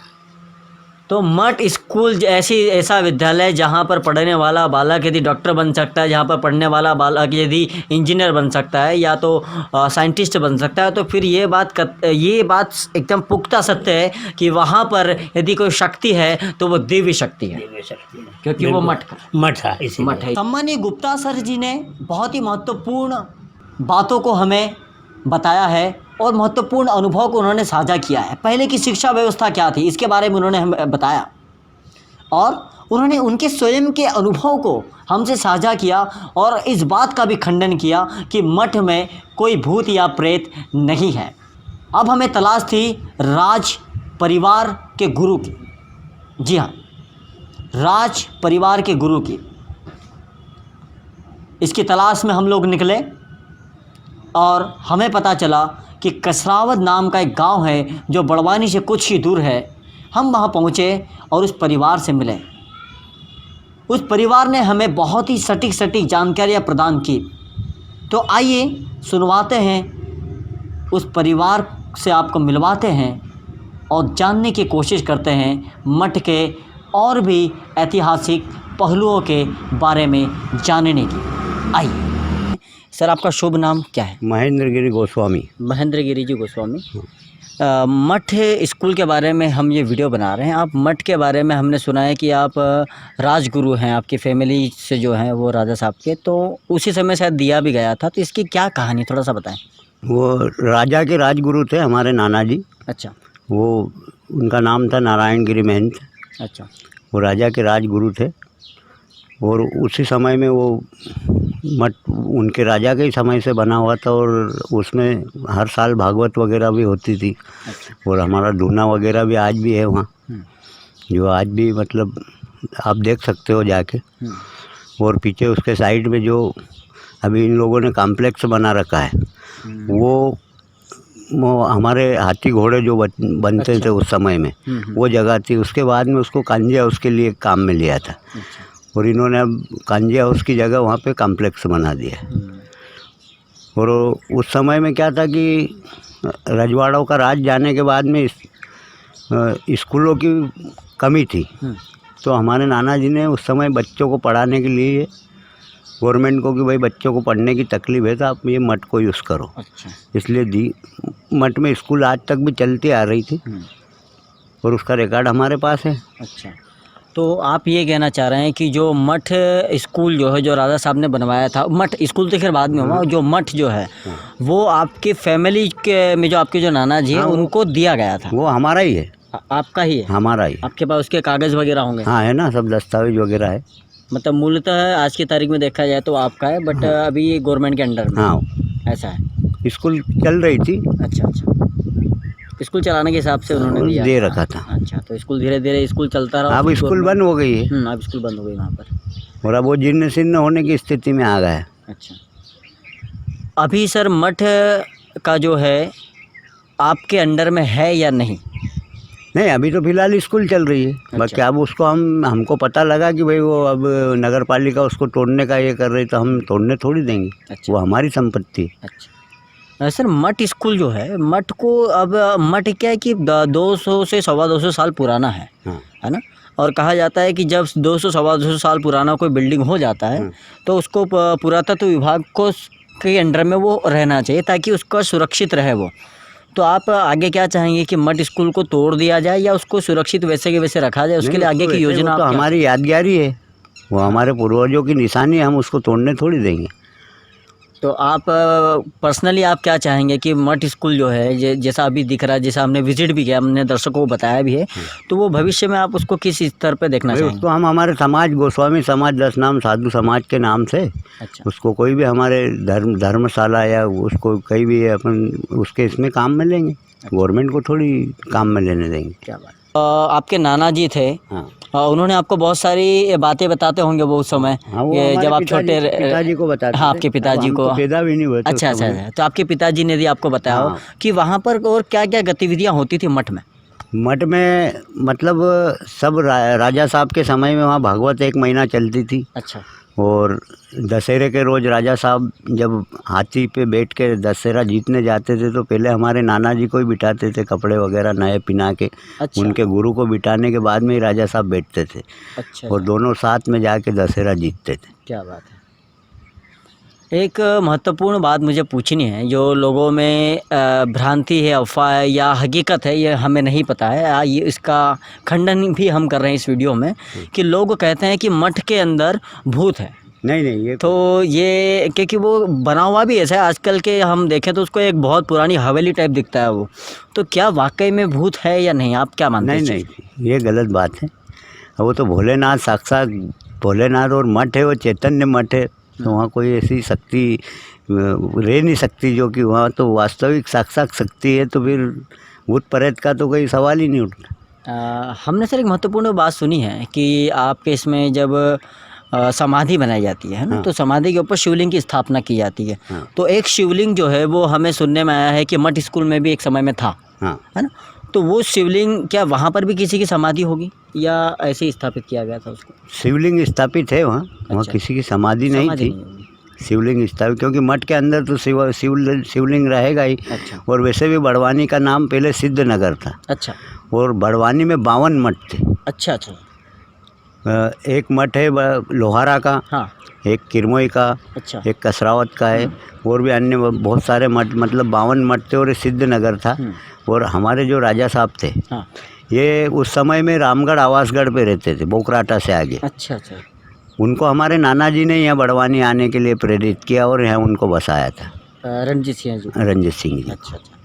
तो मठ स्कूल ऐसा विद्यालय जहाँ पर पढ़ने वाला बालक यदि डॉक्टर बन सकता है, जहाँ पर पढ़ने वाला बालक यदि इंजीनियर बन सकता है या तो साइंटिस्ट बन सकता है, तो फिर ये बात एकदम पुख्ता सत्य है कि वहाँ पर यदि कोई शक्ति है तो वो दिव्य शक्ति है, क्योंकि वो मठ था इसी मठ है। सम्मानीय गुप्ता सर जी ने बहुत ही महत्वपूर्ण बातों को हमें बताया है और महत्वपूर्ण अनुभव को उन्होंने साझा किया है। पहले की शिक्षा व्यवस्था क्या थी इसके बारे में उन्होंने हमें बताया और उन्होंने उनके स्वयं के अनुभव को हमसे साझा किया और इस बात का भी खंडन किया कि मठ में कोई भूत या प्रेत नहीं है। अब हमें तलाश थी राज परिवार के गुरु की। जी हाँ, राज परिवार के गुरु की। इसकी तलाश में हम लोग निकले और हमें पता चला कि कसरावत नाम का एक गांव है जो बड़वानी से कुछ ही दूर है। हम वहां पहुंचे और उस परिवार से मिले। उस परिवार ने हमें बहुत ही सटीक जानकारियां प्रदान की। तो आइए सुनवाते हैं, उस परिवार से आपको मिलवाते हैं और जानने की कोशिश करते हैं मठ के और भी ऐतिहासिक पहलुओं के बारे में जानने की। आइए सर, आपका शुभ नाम क्या है? महेंद्र गिरी गोस्वामी। महेंद्र गिरी जी गोस्वामी। मठ स्कूल के बारे में हम ये वीडियो बना रहे हैं। आप मठ के बारे में हमने सुना है कि आप राजगुरु हैं, आपकी फैमिली से जो हैं वो राजा साहब के, तो उसी समय शायद दिया भी गया था, तो इसकी क्या कहानी थोड़ा सा बताएं। वो राजा के राजगुरु थे हमारे नाना जी। अच्छा वो उनका नाम था नारायण गिरी महंत। अच्छा। वो राजा के राजगुरु थे और उसी समय में वो मठ उनके राजा के ही समय से बना हुआ था और उसमें हर साल भागवत वगैरह भी होती थी। अच्छा। और हमारा धूना वगैरह भी आज भी है वहाँ, जो आज भी मतलब आप देख सकते हो जाके। और पीछे उसके साइड में जो अभी इन लोगों ने कॉम्प्लेक्स बना रखा है वो हमारे हाथी घोड़े जो बनते थे उस समय में वो जगह थी। उसके बाद में उसको कांजी हाउस के लिए काम में लिया था और इन्होंने अब कांजी हाउस की जगह वहाँ पे कॉम्प्लेक्स बना दिया। और उस समय में क्या था कि रजवाड़ों का राज जाने के बाद में स्कूलों की कमी थी, तो हमारे नाना जी ने उस समय बच्चों को पढ़ाने के लिए गवर्नमेंट को कि भाई बच्चों को पढ़ने की तकलीफ है तो आप ये मठ को यूज़ करो। अच्छा। इसलिए दी मठ में स्कूल आज तक भी चलती आ रही थी और उसका रिकॉर्ड हमारे पास है। अच्छा, तो आप ये कहना चाह रहे हैं कि जो मठ स्कूल जो है जो राजा साहब ने बनवाया था, मठ स्कूल तो खैर बाद में हुआ, जो मठ जो है वो आपकी फैमिली के में जो आपके जो नाना जी हैं उनको दिया गया था। वो हमारा ही है। आपका ही है? हमारा ही। आपके पास उसके कागज़ वगैरह होंगे? हाँ है ना, सब दस्तावेज वगैरह है। मतलब मूलतः आज की तारीख में देखा जाए तो आपका है, बट अभी ये गवर्नमेंट के अंडर में। हाँ ऐसा है। स्कूल चल रही थी। अच्छा अच्छा, स्कूल चलाने के हिसाब से उन्होंने दिया दे रखा था। अच्छा, तो स्कूल धीरे धीरे स्कूल चलता रहा। अब स्कूल बंद हो गई है। अब स्कूल बंद हो गई वहाँ पर और अब वो जीर्ण शीर्ण होने की स्थिति में आ गया है। अच्छा, अभी सर मठ का जो है आपके अंडर में है या नहीं? नहीं, अभी तो फिलहाल स्कूल चल रही है। बाकी अब उसको हमको पता लगा कि भाई वो अब नगर पालिका उसको तोड़ने का ये कर रही, तो हम तोड़ने थोड़ी देंगे। अच्छा। वो हमारी संपत्ति। अच्छा सर, मठ स्कूल जो है, मठ को अब मठ क्या है कि 200 से 250 साल पुराना है, है ना? और कहा जाता है कि जब 200-250 साल पुराना कोई बिल्डिंग हो जाता है तो उसको पुरातत्व विभाग को के अंडर में वो रहना चाहिए ताकि उसका सुरक्षित रहे वो। तो आप आगे क्या चाहेंगे कि मठ स्कूल को तोड़ दिया जाए या उसको सुरक्षित वैसे के वैसे रखा जाए? उसके लिए आगे की योजना तो हमारी यादगारी है, वो हमारे पूर्वजों की निशानी है, हम उसको तोड़ने थोड़ी देंगे। तो आप पर्सनली आप क्या चाहेंगे कि मठ स्कूल जो है जैसा अभी दिख रहा है, जैसा हमने विजिट भी किया, हमने दर्शकों को बताया भी है, तो वो भविष्य में आप उसको किस स्तर पे देखना चाहेंगे? उसको हम हमारे समाज गोस्वामी समाज 10 नाम साधु समाज के नाम से अच्छा। उसको कोई भी हमारे धर्मशाला या उसको कहीं भी अपन उसके इसमें काम में लेंगे। गवर्नमेंट को थोड़ी काम में लेने देंगे। क्या बात। आपके नाना जी थे, हाँ उन्होंने आपको बहुत सारी बातें बताते होंगे वो उस समय, हाँ, वो ये हमारे जब आप पिताजी को बताते हाँ थे। आपके अब पिताजी हम को। तो पैदा भी नहीं हुए थे अच्छा उस अच्छा समय। अच्छा, तो आपके पिताजी ने भी आपको बताया हो हाँ। कि वहाँ पर और क्या क्या गतिविधियाँ होती थी मठ में? मठ में मतलब सब राजा साहब के समय में वहाँ भागवत 1 महीना चलती थी। अच्छा और दशहरे के रोज़ राजा साहब जब हाथी पे बैठ के दशहरा जीतने जाते थे तो पहले हमारे नाना जी को ही बिठाते थे, कपड़े वगैरह नए पहना के। अच्छा। उनके गुरु को बिठाने के बाद में ही राजा साहब बैठते थे अच्छा और दोनों साथ में जाके दशहरा जीतते थे। क्या बात है। एक महत्वपूर्ण बात मुझे पूछनी है, जो लोगों में भ्रांति है, अफवाह है या हकीकत है, ये हमें नहीं पता है। ये इसका खंडन भी हम कर रहे हैं इस वीडियो में कि लोग कहते हैं कि मठ के अंदर भूत है। नहीं ये तो ये क्योंकि वो बना हुआ भी ऐसा है, आजकल के हम देखें तो उसको एक बहुत पुरानी हवेली टाइप दिखता है वो। तो क्या वाकई में भूत है या नहीं, आप क्या मानते हैं? नहीं ये गलत बात है। वो तो भोलेनाथ, साक्षात भोलेनाथ, और मठ है वो चैतन्य मठ है, तो वहाँ कोई ऐसी शक्ति रह नहीं सकती जो कि वहाँ तो वास्तविक साक्षात शक्ति है, तो फिर भूत प्रेत का तो कोई सवाल ही नहीं उठता। हमने सर एक महत्वपूर्ण बात सुनी है कि आपके इसमें जब समाधि बनाई जाती है ना, हाँ। तो समाधि के ऊपर शिवलिंग की स्थापना की जाती है। हाँ। तो एक शिवलिंग जो है वो हमें सुनने में आया है कि मठ स्कूल में भी एक समय में था, हाँ है ना? तो वो शिवलिंग क्या वहाँ पर भी किसी की समाधि होगी या ऐसे ही स्थापित किया गया था उसको? शिवलिंग स्थापित है वहाँ। वहाँ अच्छा। किसी की समाधि नहीं समाधि थी। नहीं होगी। शिवलिंग स्थापित, क्योंकि मठ के अंदर तो शिवलिंग रहेगा ही। अच्छा और वैसे भी बड़वानी का नाम पहले सिद्धनगर था, अच्छा और बड़वानी में 52 मठ थे। अच्छा अच्छा। एक मठ है लोहारा का, हाँ एक किरमोई का, अच्छा एक कसरावत का है, और भी अन्य बहुत सारे मठ, मतलब 52 मठ थे, और ये सिद्धनगर था। और हमारे जो राजा साहब थे हाँ। ये उस समय में रामगढ़ आवासगढ़ पे रहते थे, बोकराटा से आगे। अच्छा अच्छा। उनको हमारे नाना जी ने यहाँ बड़वानी आने के लिए प्रेरित किया और यहाँ उनको बसाया था, रणजीत सिंह जी। रंजीत सिंह जी। अच्छा अच्छा।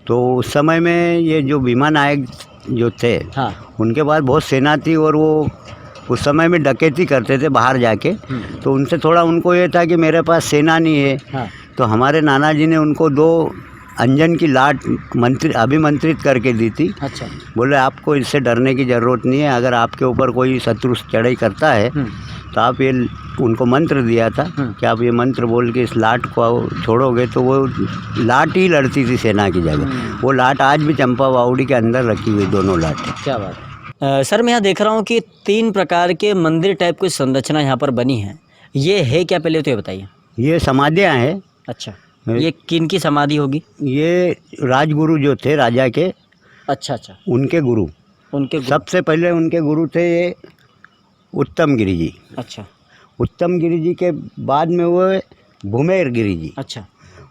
तो उस समय में ये जो भीमा नायक जो थे, हाँ उनके पास बहुत सेना थी, और वो उस समय में डकैती करते थे बाहर जाके। तो उनसे थोड़ा उनको ये था कि मेरे पास सेना नहीं है। हाँ। तो हमारे नाना जी ने उनको 2 अंजन की लाट अभिमंत्रित करके दी थी। अच्छा। बोले आपको इससे डरने की ज़रूरत नहीं है, अगर आपके ऊपर कोई शत्रु चढ़ाई करता है तो आप ये, उनको मंत्र दिया था कि आप ये मंत्र बोल के इस लाट को छोड़ोगे तो वो लाट ही लड़ती थी सेना की जगह। वो लाट आज भी चंपा बावड़ी के अंदर रखी हुई, दोनों लाट। क्या बात है। सर मैं यहाँ देख रहा हूँ कि 3 प्रकार के मंदिर टाइप की संरचना यहाँ पर बनी है, ये है क्या, पहले तो ये बताइए। ये समाधियाँ हैं। अच्छा, ये किन की समाधि होगी? ये राजगुरु जो थे राजा के, अच्छा अच्छा, उनके गुरु, उनके सबसे पहले उनके गुरु थे ये उत्तम गिरी जी। अच्छा उत्तम गिरी जी के बाद में हुए भूमेर गिरी जी, अच्छा,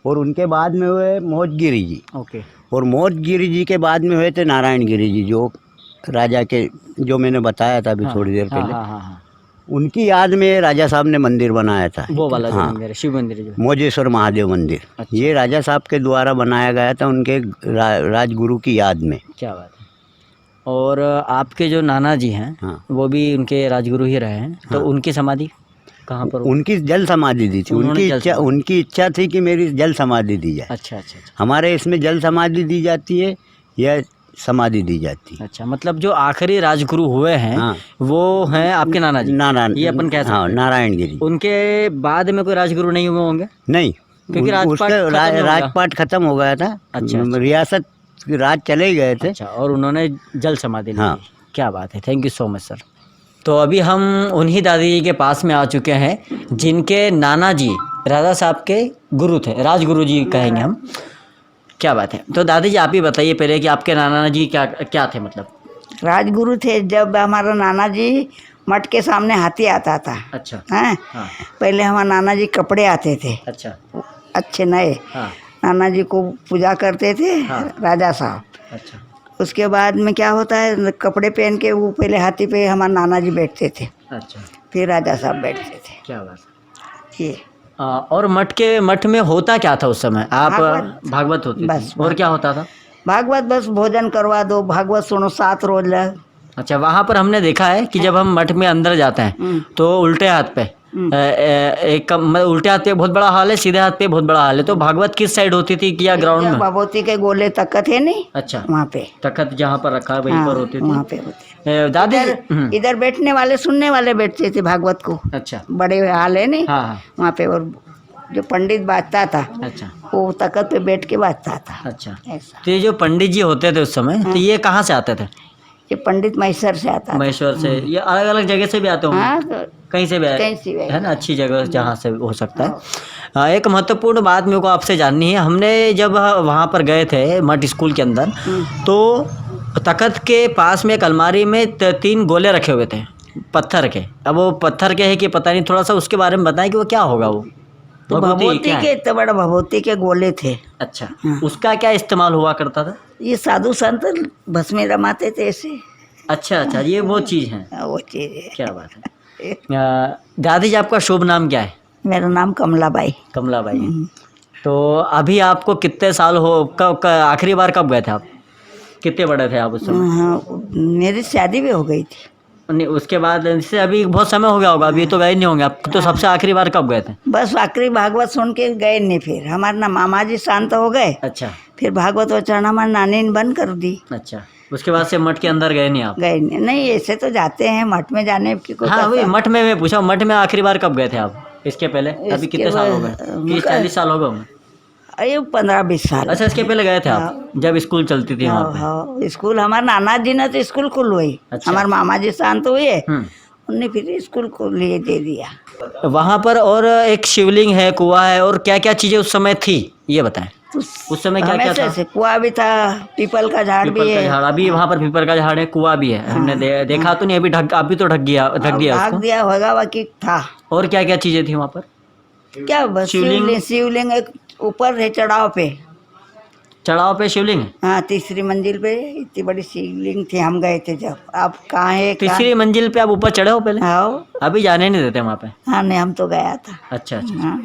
और उनके बाद में हुए मोज गिरी जी, ओके, और मोज गिरी जी के बाद में हुए थे नारायण गिरी जी, जो राजा के, जो मैंने बताया था अभी थोड़ी देर पहले। हाँ हाँ हाँ, उनकी याद में राजा साहब ने मंदिर बनाया था, वो वाला जो हाँ, मंदिर है, शिव मंदिर जो। मोजेश्वर महादेव मंदिर। अच्छा। ये राजा साहब के द्वारा बनाया गया था, उनके राजगुरु की याद में। क्या बात है। और आपके जो नाना जी हैं, हाँ। वो भी उनके राजगुरु ही रहे हैं, तो हाँ। उनकी समाधि कहाँ पर होगी? उनकी जल समाधि दी थी। उन्होंने जल समाधि। उनकी इच्छा थी कि मेरी जल समाधि दी जाए। अच्छा अच्छा अच्छा हमारे इसमें जल समाधि दी जाती है या समाधि दी जाती है। अच्छा, मतलब जो आखिरी राजगुरु हुए हैं, हाँ। वो हैं आपके नाना जी, नारायण, ये अपन कह सकते हाँ, हैं। नारायण गिरी। उनके बाद में कोई राजगुरु नहीं हुए होंगे? नहीं, क्योंकि राजपाट उसका खत्म हो गया। राजपाट खत्म हो गया था। अच्छा, अच्छा। रियासत राज चले गए थे। अच्छा, और उन्होंने जल समाधि ली। हाँ। क्या बात है, thank you so much sir. तो अभी हम उन्हीं दादी जी के पास में आ चुके हैं जिनके नाना जी राजा साहब के गुरु थे, राजगुरु जी कहेंगे हम। क्या बात है। तो दादी जी आप ही बताइए पहले कि आपके नाना जी क्या क्या थे, मतलब? राजगुरु थे। जब हमारा नाना जी मठ के सामने हाथी आता था, अच्छा, हैं, हाँ, पहले हमारे नाना जी कपड़े आते थे अच्छा, अच्छे नए, हाँ, नाना जी को पूजा करते थे, हाँ। राजा साहब। अच्छा, उसके बाद में क्या होता है, कपड़े पहन के वो पहले हाथी पे हमारे नाना जी बैठते थे, अच्छा, फिर राजा साहब बैठते थे। क्या बात है। ये और मठ में होता क्या था उस समय? आप भागवत होती बस, थी। और क्या होता था? भागवत, बस भोजन करवा दो, भागवत सुनो 7 रोज लग। अच्छा, वहाँ पर हमने देखा है कि जब हम मठ में अंदर जाते हैं तो उल्टे हाथ पे एक मतलब उल्टे हाथ पे बहुत बड़ा हॉल है, सीधे हाथ पे बहुत बड़ा हॉल है। तो भागवत किस साइड होती थी क्या ग्राउंड में? भभूति के गोले तख्त है नहीं, अच्छा, वहाँ पे तख्त जहाँ पर रखा है वहीं पर होती वहाँ थी। पे होते। दादी इधर बैठने वाले सुनने वाले बैठते थे भागवत को, अच्छा, बड़े हाल है नहीं, हाँ हाँ, वहाँ पे। और जो पंडित बाजता था अच्छा वो तख्त पे बैठ के बाजता था, अच्छा। ऐसा। तो ये जो पंडित जी होते थे उस समय, तो ये कहाँ से आते थे? ये पंडित मैसर से आता था। महेश्वर से? ये अलग अलग जगह से भी आते होंगे? हाँ, तो कहीं से भी आए, कहीं से भी आए। है ना, अच्छी जगह जहाँ से हो सकता है। एक महत्वपूर्ण बात मेरे को आपसे जाननी है। हमने जब वहाँ पर गए थे मठ स्कूल के अंदर, तो तख्त के पास में एक अलमारी में 3 गोले रखे हुए थे पत्थर के। अब वो पत्थर के है कि पता नहीं, थोड़ा सा उसके बारे में बताएं कि वो क्या होगा वो? तो भभूति के, इतने बड़े भभूति के गोले थे। अच्छा, उसका क्या इस्तेमाल हुआ करता था? ये साधु संत भस्मी रमाते थे ऐसे। अच्छा, अच्छा, ये वो चीज़ है, वो चीज़ है। क्या बात है। दादी जी, आपका शुभ नाम क्या है? मेरा नाम कमलाबाई। कमलाबाई। तो अभी आपको कितने साल हो, कब आखिरी बार कब गए थे आप? कितने बड़े थे आप उस समय? हाँ, मेरी शादी भी हो गई थी। नहीं, उसके बाद इससे अभी बहुत समय हो गया होगा, अभी तो गए नहीं होंगे आप। तो सबसे आखिरी बार कब गए थे? बस आखिरी भागवत सुन के गए नहीं, फिर हमारे ना मामा जी शांत हो गए, अच्छा, फिर भागवत वचन हमारी नानी ने बंद कर दी। अच्छा, उसके बाद से मठ के अंदर गए नहीं आप? गए नहीं, ऐसे तो जाते हैं मठ में, जाने की कोई हाँ, वही कसर। मठ में मैं पूछा, मठ में आखिरी बार कब गए थे आप? इसके पहले अभी कितने साल हो गए? 30-40 साल हो गए होंगे। अरे 15-20 साल। अच्छा, इसके पहले गए थे आप जब स्कूल चलती थी वहाँ पे? हाँ, स्कूल हमारे नाना जी ने तो स्कूल खुलवाई। अच्छा। हमारे मामा जी शांत हुए, उन्होंने फिर स्कूल को लिए दे दिया। वहाँ पर और एक शिवलिंग है, कुआं है, और क्या क्या चीज़ें उस समय थी ये बताएं। उस समय क्या क्या था? कुआं भी था, पीपल का झाड़ भी पीपल का है। झाड़, अभी वहाँ पर पीपल का झाड़ है, कुआं भी है। हमने देखा तो नहीं, अभी तो ढक दिया भाग उसको। दिया होगा, बाकी था। और क्या क्या चीज़ें थी वहाँ पर? क्या बस शिवलिंग एक ऊपर है चढ़ाव पे। चढ़ाव पे शिवलिंग है? हाँ, 3री मंजिल पे इतनी बड़ी शिवलिंग थी। हम गए थे जब। आप कहाँ है? 3री मंजिल पे आप ऊपर चढ़े हो पहले? हाँ, अभी जाने नहीं देते वहाँ पे? हाँ नहीं, हम तो गया था। अच्छा अच्छा। हाँ,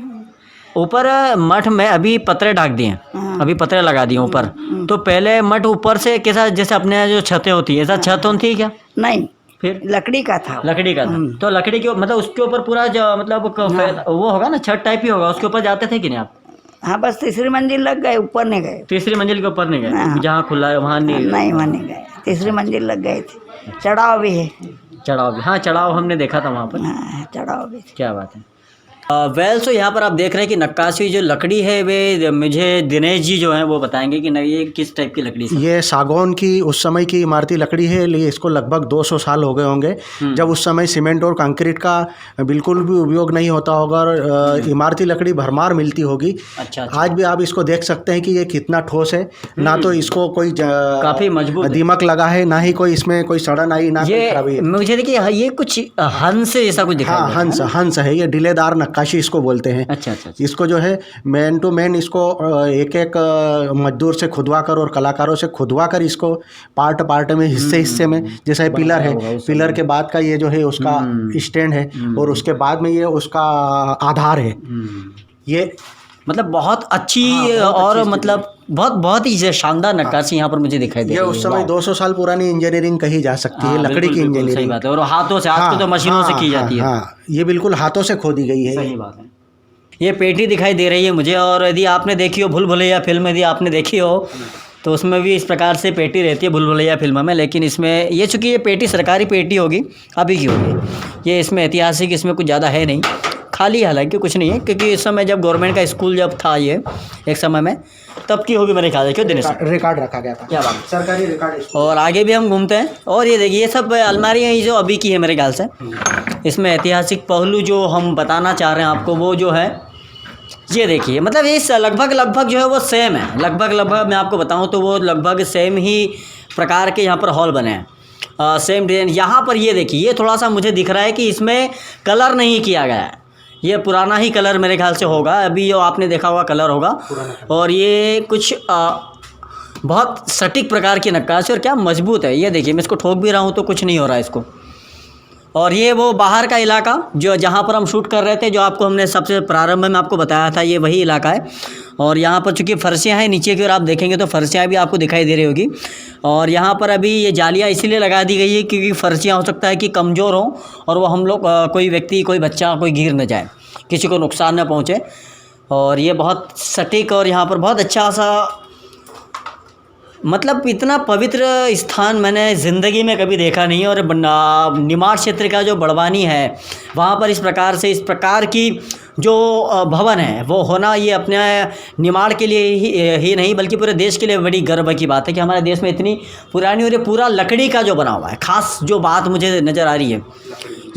ऊपर मठ में अभी पतरे ढाक दिए हैं, हाँ। अभी पतरे लगा दिए ऊपर। तो पहले मठ ऊपर से कैसा, जैसे अपने जो छतें होती है, ऐसा छत थी क्या? नहीं, फिर लकड़ी का था। लकड़ी का था। तो लकड़ी के मतलब उसके ऊपर पूरा जो मतलब वो होगा ना, छत टाइप ही होगा, उसके ऊपर जाते थे कि नहीं आप? हाँ, बस 3री मंजिल लग गए, ऊपर नहीं गए। 3री मंजिल के ऊपर नहीं गए? हाँ। जहाँ खुला है वहाँ नहीं? नहीं, वहाँ नहीं गए। 3री मंजिल लग गए थे। चढ़ाव भी है। चढ़ाव भी? हाँ, चढ़ाव हमने देखा था वहाँ पर। हाँ, चढ़ाव भी। क्या बात है। वेल सो यहाँ पर आप देख रहे हैं कि नक्काशी जो लकड़ी है वे मुझे दिनेश जी जो हैं वो बताएंगे कि नहीं ये किस टाइप की लकड़ी है। ये सागौन की उस समय की इमारती लकड़ी है। लिए इसको लगभग 200 साल हो गए होंगे, जब उस समय सीमेंट और कंक्रीट का बिल्कुल भी उपयोग नहीं होता होगा और इमारती लकड़ी भरमार मिलती होगी। अच्छा। आज भी आप इसको देख सकते हैं कि ये कितना ठोस है। ना तो इसको कोई काफ़ी मजबूत दीमक लगा है, ना ही कोई इसमें कोई सड़न आई, ना कोई खराबी ये है। मुझे देखिए ये कुछ हंस जैसा कुछ दिखाई हाँ, दे रहा है। हंस है। ये डिलेदार नक्काशी इसको बोलते हैं। अच्छा अच्छा। इसको जो है मैन टू मैन इसको एक एक मजदूर से खुदवा कर और कलाकारों से खुदवा कर इसको पार्ट में हिस्से में, जैसा पिलर है, पिलर के बाद का ये जो है उसका स्टैंड है और उसके बाद में ये उसका आधार है। ये मतलब बहुत अच्छी और मतलब बहुत ही शानदार नक्काशी यहाँ पर मुझे दिखाई दे ये रही है। उस समय 200 साल पुरानी इंजीनियरिंग कही जा सकती है, लकड़ी की इंजीनियरिंग। सही बात है। और हाथों से, आज तो मशीनों से की जाती है। हाँ, ये बिल्कुल हाथों से खोदी गई है। सही बात है। ये पेटी दिखाई दे रही है मुझे, और यदि आपने देखी हो भूल भुलैया फिल्म, यदि आपने देखी हो तो उसमें भी इस प्रकार से पेटी रहती है भूल भुलैया फिल्म में। लेकिन इसमें ये चूँकि ये पेटी सरकारी पेटी होगी, अभी की होगी ये, इसमें ऐतिहासिक इसमें कुछ ज़्यादा है नहीं, खाली हालांकि कुछ नहीं है, क्योंकि इस समय जब गवर्नमेंट का स्कूल जब था ये एक समय में, तब की होगी मेरे ख्याल से। क्यों दिनेश? रिकॉर्ड रखा गया था। क्या बात, सरकारी रिकॉर्ड। और आगे भी हम घूमते हैं। और ये देखिए ये सब अलमारियाँ ही जो अभी की है मेरे ख्याल से। इसमें ऐतिहासिक पहलू जो हम बताना चाह रहे हैं आपको वो जो है ये देखिए, मतलब ये लगभग जो है वो सेम है। लगभग मैं आपको बताऊं तो वो लगभग सेम ही प्रकार के यहाँ पर हॉल बने हैं, सेम डिजाइन। यहाँ पर ये देखिए, ये थोड़ा सा मुझे दिख रहा है कि इसमें कलर नहीं किया गया है, ये पुराना ही कलर मेरे ख्याल से होगा, अभी जो आपने देखा हुआ कलर होगा। और ये कुछ बहुत सटीक प्रकार की नक्काशी, और क्या मजबूत है। ये देखिए मैं इसको ठोक भी रहा हूँ तो कुछ नहीं हो रहा है इसको। और ये वो बाहर का इलाका जो जहाँ पर हम शूट कर रहे थे, जो आपको हमने सबसे प्रारंभ में आपको बताया था, ये वही इलाका है। और यहाँ पर चूँकि फर्शियाँ हैं नीचे की ओर आप देखेंगे तो फर्शियाँ भी आपको दिखाई दे रही होगी। और यहाँ पर अभी ये जालियाँ इसीलिए लगा दी गई है क्योंकि फर्शियाँ हो सकता है कि कमज़ोर हों और वो हम लोग कोई व्यक्ति, कोई बच्चा, कोई गिर न जाए, किसी को नुकसान न पहुँचे। और ये बहुत सटीक और यहाँ पर बहुत अच्छा सा, मतलब इतना पवित्र स्थान मैंने ज़िंदगी में कभी देखा नहीं है। और निमाड़ क्षेत्र का जो बड़वानी है वहाँ पर इस प्रकार से, इस प्रकार की जो भवन है वो होना, ये अपने निमाड़ के लिए ही नहीं बल्कि पूरे देश के लिए बड़ी गर्व की बात है कि हमारे देश में इतनी पुरानी, और ये पूरा लकड़ी का जो बना हुआ है। ख़ास जो बात मुझे नज़र आ रही है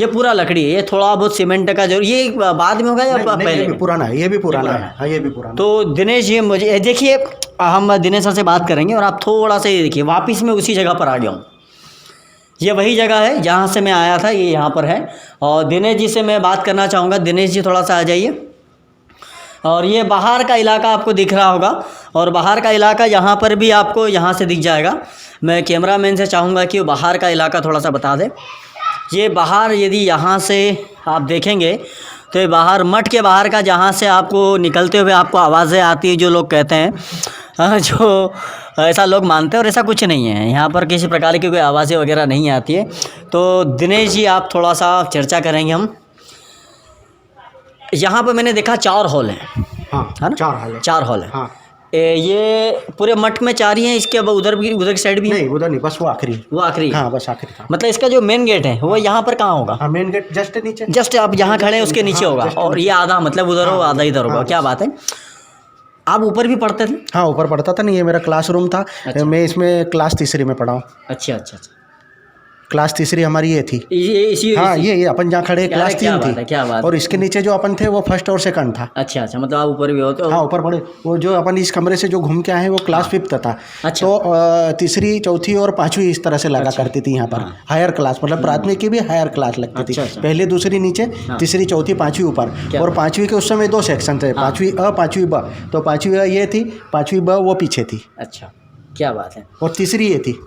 ये पूरा लकड़ी है, ये थोड़ा बहुत सीमेंट का जो, ये बाद में होगा या पहले? ये भी पुराना है, ये भी पुराना है। हाँ, ये भी पुराना। तो दिनेश जी, मुझे देखिए, हम दिनेश सर से बात करेंगे और आप थोड़ा सा ये देखिए, वापस मैं उसी जगह पर आ गया हूँ। ये वही जगह है जहाँ से मैं आया था, ये यहाँ पर है। और दिनेश जी से मैं बात करना चाहूँगा। दिनेश जी थोड़ा सा आ जाइए। और ये बाहर का इलाका आपको दिख रहा होगा, और बाहर का इलाका यहाँ पर भी आपको यहाँ से दिख जाएगा। मैं कैमरामैन से चाहूँगा कि वो बाहर का इलाका थोड़ा सा बता दे। ये बाहर यदि यहाँ से आप देखेंगे तो ये बाहर, मठ के बाहर का, जहाँ से आपको निकलते हुए आपको आवाज़ें आती है, जो लोग कहते हैं, जो ऐसा लोग मानते हैं, और ऐसा कुछ नहीं है। यहाँ पर किसी प्रकार की कोई आवाज़ें वगैरह नहीं आती है। तो दिनेश जी आप थोड़ा सा चर्चा करेंगे हम। यहाँ पर मैंने देखा 4 हॉल हैं। हाँ, है ना? 4 हॉल है। 4 हॉल है। हाँ। ये पूरे मठ में 4 ही हैं, इसके अब उधर भी, उधर की साइड भी है? नहीं, उधर नहीं, बस वो आखिरी। वो आखिरी? हाँ, बस आखिरी था। मतलब इसका जो मेन गेट है वो यहाँ पर कहाँ होगा? हाँ, मेन गेट जस्ट नीचे, जस्ट आप जहाँ खड़े हैं उसके नीचे होगा। और ये आधा, मतलब उधर हो, आधा इधर होगा। क्या बात है। आप ऊपर भी पढ़ते थे? हाँ, ऊपर पढ़ता था। नहीं, ये मेरा क्लासरूम था। मैं इसमें क्लास तीसरी में पढ़ा हूँ। अच्छा अच्छा अच्छा। क्लास तीसरी हमारी ये थी। इसी हाँ, ये अपन जहाँ खड़े क्लास 3 थी। क्या बात। और इसके नीचे जो अपन थे वो फर्स्ट और सेकंड था। अच्छा अच्छा, मतलब आप ऊपर भी हो तो? हाँ, ऊपर पढ़े। वो जो अपन इस कमरे से जो घूम के आए हैं वो क्लास 5th था। अच्छा। तो तीसरी, चौथी और 5वीं इस तरह से लगा करती थी यहाँ पर। हायर क्लास, मतलब प्राथमिक की भी हायर क्लास लगती थी। पहले, दूसरी नीचे, तीसरी, चौथी, 5वीं ऊपर। और 5वीं के उस समय 2 सेक्शन थे, 5वीं अ, 5वीं ब। तो 5वीं अ ये थी, 5वीं ब वो पीछे थी। अच्छा, क्या बात है। और तीसरी ये थी।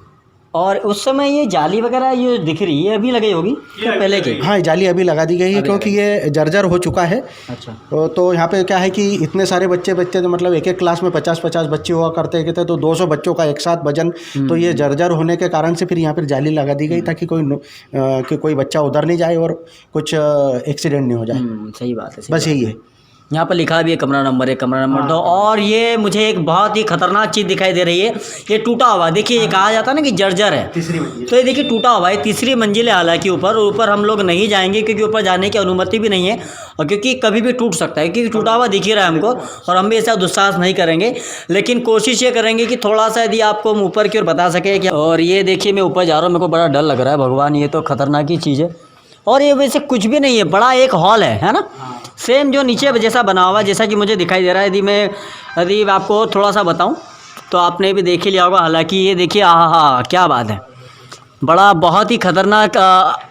और उस समय ये जाली वगैरह ये दिख रही है, अभी लगी होगी तो पहले की? हाँ, जाली अभी लगा दी गई है क्योंकि ये जर्जर हो चुका है। अच्छा। तो यहाँ पे क्या है कि इतने सारे बच्चे तो मतलब एक क्लास में 50-50 बच्चे हुआ करते थे, तो 200 बच्चों का एक साथ वजन। तो ये जर्जर होने के कारण से फिर यहाँ पर जाली लगा दी गई ताकि कोई बच्चा उधर नहीं जाए और कुछ एक्सीडेंट नहीं हो जाए। सही बात है। बस यही है। यहाँ पर लिखा भी है कमरा नंबर 1, कमरा नंबर 2। और ये मुझे एक बहुत ही खतरनाक चीज़ दिखाई दे रही है, ये टूटा हुआ। देखिए, ये कहा जाता है ना कि जर्जर है, तो ये देखिए टूटा हुआ है। तीसरी मंजिल है, हालांकि ऊपर हम लोग नहीं जाएंगे क्योंकि ऊपर जाने की अनुमति भी नहीं है, और क्योंकि कभी भी टूट सकता है, क्योंकि टूटा हुआ दिख ही रहा है हमको, और हम भी ऐसा दुस्साहस नहीं करेंगे। लेकिन कोशिश ये करेंगे कि थोड़ा सा यदि आपको हम ऊपर की ओर बता सके कि। और ये देखिए, मैं ऊपर जा रहा हूँ, मेरे को बड़ा डर लग रहा है। भगवान, ये तो खतरनाक ही चीज़ है। और ये वैसे कुछ भी नहीं है, बड़ा एक हॉल है ना? सेम जो नीचे जैसा बना हुआ, जैसा कि मुझे दिखाई दे रहा है। यदि आपको थोड़ा सा बताऊं तो आपने भी देख ही लिया होगा। हालांकि ये देखिए, हाँ, क्या बात है। बड़ा, बहुत ही खतरनाक,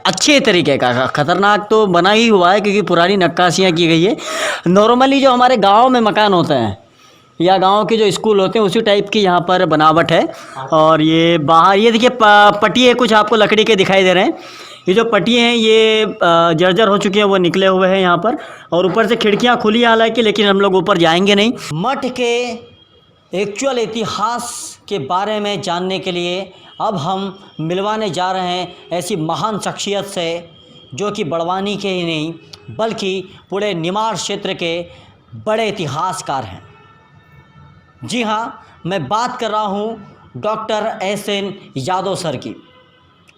अच्छे तरीके का खतरनाक तो बना ही हुआ है क्योंकि पुरानी नक्काशियाँ की गई है। नॉर्मली जो हमारे गाँव में मकान होते हैं या गांव के जो स्कूल होते हैं उसी टाइप की यहाँ पर बनावट है। और ये बाहर, ये देखिए पट्टिए कुछ आपको लकड़ी के दिखाई दे रहे हैं। ये जो पट्टिए हैं ये जर्जर हो चुके हैं, वो निकले हुए हैं यहाँ पर। और ऊपर से खिड़कियाँ खुली हैं हालांकि, लेकिन हम लोग ऊपर जाएंगे नहीं। मठ के एक्चुअल इतिहास के बारे में जानने के लिए अब हम मिलवाने जा रहे हैं ऐसी महान शख्सियत से जो कि बड़वानी के ही नहीं बल्कि पूरे निमाड़ क्षेत्र के बड़े इतिहासकार हैं। जी हाँ, मैं बात कर रहा हूँ डॉक्टर एस.एन. यादव सर की।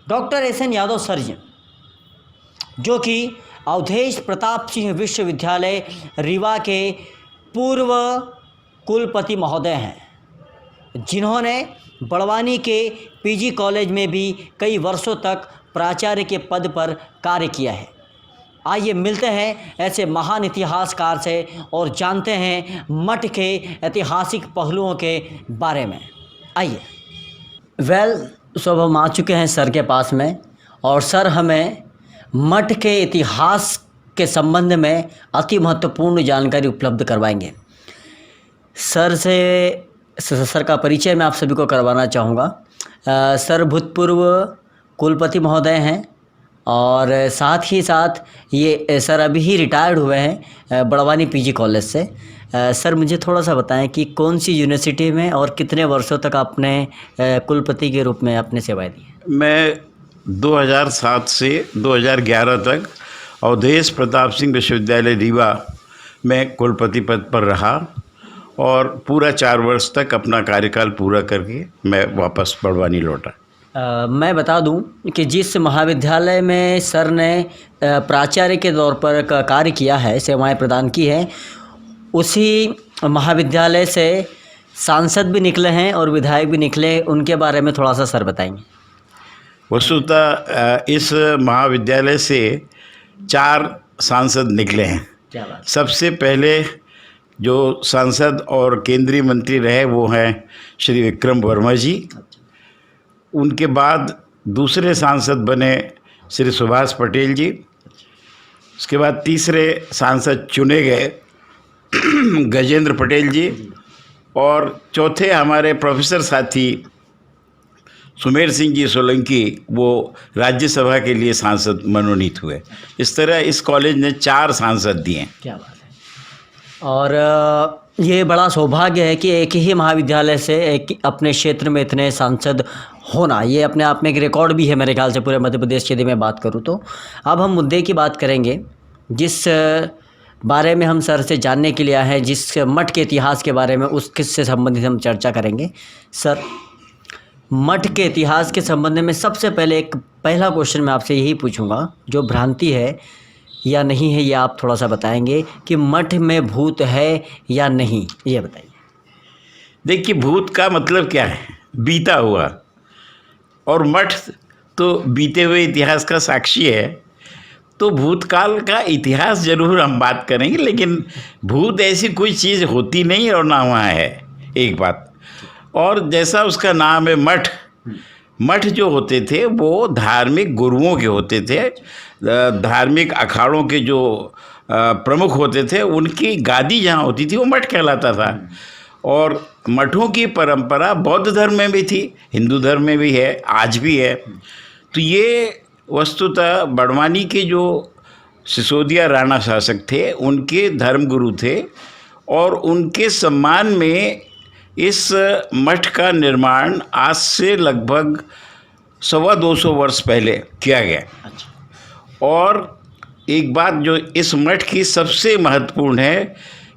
Doctor S N. Yadav sir ji, जो कि अवधेश प्रताप सिंह विश्वविद्यालय रीवा के पूर्व कुलपति महोदय हैं, जिन्होंने बड़वानी के पीजी कॉलेज में भी कई वर्षों तक प्राचार्य के पद पर कार्य किया है। आइए मिलते हैं ऐसे महान इतिहासकार से और जानते हैं मठ के ऐतिहासिक पहलुओं के बारे में। आइए। सब हम आ चुके हैं सर के पास में, और सर हमें मठ के इतिहास के संबंध में अति महत्वपूर्ण जानकारी उपलब्ध करवाएंगे। सर का परिचय मैं आप सभी को करवाना चाहूँगा। सर भूतपूर्व कुलपति महोदय हैं और साथ ही साथ ये सर अभी ही रिटायर्ड हुए हैं बड़वानी पीजी कॉलेज से। सर मुझे थोड़ा सा बताएं कि कौन सी यूनिवर्सिटी में और कितने वर्षों तक आपने कुलपति के रूप में अपने सेवाएं दी? मैं 2007 से 2011 तक अवधेश प्रताप सिंह विश्वविद्यालय रीवा में कुलपति पद पर रहा और पूरा 4 वर्ष तक अपना कार्यकाल पूरा करके मैं वापस बड़वानी लौटा। मैं बता दूं कि जिस महाविद्यालय में सर ने प्राचार्य के तौर पर कार्य किया है, सेवाएं प्रदान की हैं, उसी महाविद्यालय से सांसद भी निकले हैं और विधायक भी निकले। उनके बारे में थोड़ा सा सर बताएंगे। वस्तुतः इस महाविद्यालय से 4 सांसद निकले हैं। क्या बात। सबसे पहले जो सांसद और केंद्रीय मंत्री रहे वो हैं श्री विक्रम वर्मा जी। उनके बाद दूसरे सांसद बने श्री सुभाष पटेल जी। उसके बाद तीसरे सांसद चुने गए गजेंद्र पटेल जी और चौथे हमारे प्रोफेसर साथी सुमेर सिंह जी सोलंकी, वो राज्यसभा के लिए सांसद मनोनीत हुए। इस तरह इस कॉलेज ने 4 सांसद दिए। क्या बात है। और ये बड़ा सौभाग्य है कि एक ही महाविद्यालय से एक अपने क्षेत्र में इतने सांसद होना, ये अपने आप में एक रिकॉर्ड भी है मेरे ख्याल से पूरे मध्य प्रदेश की यदि मैं बात करूँ तो। अब हम मुद्दे की बात करेंगे जिस बारे में हम सर से जानने के लिए आए हैं, जिस मठ के इतिहास के बारे में, उससे संबंधित हम चर्चा करेंगे। सर, मठ के इतिहास के संबंध में सबसे पहले एक पहला क्वेश्चन मैं आपसे यही पूछूंगा, जो भ्रांति है या नहीं है ये आप थोड़ा सा बताएंगे कि मठ में भूत है या नहीं, ये बताइए। देखिए, भूत का मतलब क्या है? बीता हुआ, और मठ तो बीते हुए इतिहास का साक्षी है। तो भूतकाल का इतिहास ज़रूर हम बात करेंगे, लेकिन भूत ऐसी कोई चीज़ होती नहीं और ना वहाँ है, एक बात। और जैसा उसका नाम है मठ, मठ जो होते थे वो धार्मिक गुरुओं के होते थे, धार्मिक अखाड़ों के जो प्रमुख होते थे उनकी गादी जहाँ होती थी वो मठ कहलाता था। और मठों की परंपरा बौद्ध धर्म में भी थी, हिंदू धर्म में भी है, आज भी है। तो ये वस्तुतः बड़वानी के जो सिसोदिया राणा शासक थे उनके धर्मगुरु थे और उनके सम्मान में इस मठ का निर्माण आज से लगभग 250 वर्ष पहले किया गया। और एक बात जो इस मठ की सबसे महत्वपूर्ण है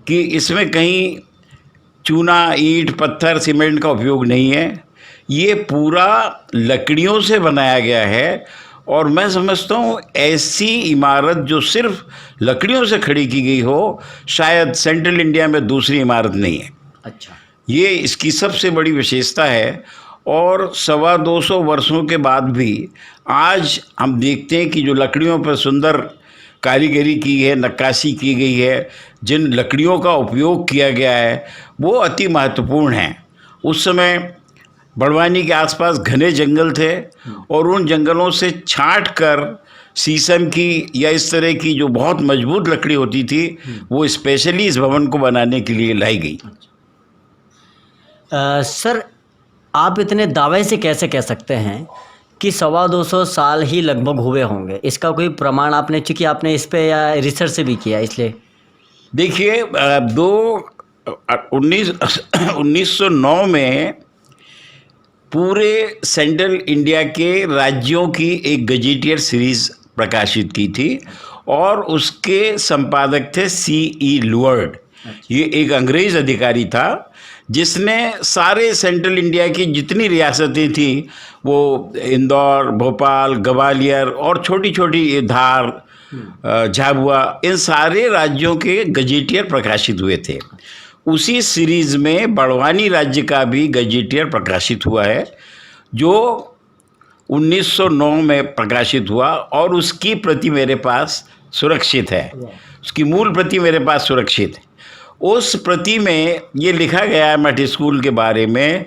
कि इसमें कहीं चूना, ईंट, पत्थर, सीमेंट का उपयोग नहीं है। ये पूरा लकड़ियों से बनाया गया है और मैं समझता हूँ ऐसी इमारत जो सिर्फ लकड़ियों से खड़ी की गई हो शायद सेंट्रल इंडिया में दूसरी इमारत नहीं है। अच्छा, ये इसकी सबसे बड़ी विशेषता है। और 250 वर्षों के बाद भी आज हम देखते हैं कि जो लकड़ियों पर सुंदर कारीगरी की है, नक्काशी की गई है, जिन लकड़ियों का उपयोग किया गया है वो अति महत्वपूर्ण हैं। उस समय बड़वानी के आसपास घने जंगल थे और उन जंगलों से छांट कर शीशम की या इस तरह की जो बहुत मजबूत लकड़ी होती थी वो स्पेशली इस भवन को बनाने के लिए लाई गई। सर, आप इतने दावे से कैसे कह सकते हैं कि 250 साल ही लगभग हुए होंगे? इसका कोई प्रमाण आपने, चूँकि आपने इस पे या रिसर्च से भी किया इसलिए। देखिए, 1909 में पूरे सेंट्रल इंडिया के राज्यों की एक गजेटियर सीरीज़ प्रकाशित की थी और उसके संपादक थे C.E. लुअर्ड। ये एक अंग्रेज़ अधिकारी था जिसने सारे सेंट्रल इंडिया की जितनी रियासतें थी, वो इंदौर, भोपाल, ग्वालियर और छोटी छोटी धार, झाबुआ, इन सारे राज्यों के गजेटियर प्रकाशित हुए थे। उसी सीरीज़ में बड़वानी राज्य का भी गजेटियर प्रकाशित हुआ है जो 1909 में प्रकाशित हुआ और उसकी प्रति मेरे पास सुरक्षित है। उसकी मूल प्रति मेरे पास सुरक्षित है। उस प्रति में ये लिखा गया है मठ स्कूल के बारे में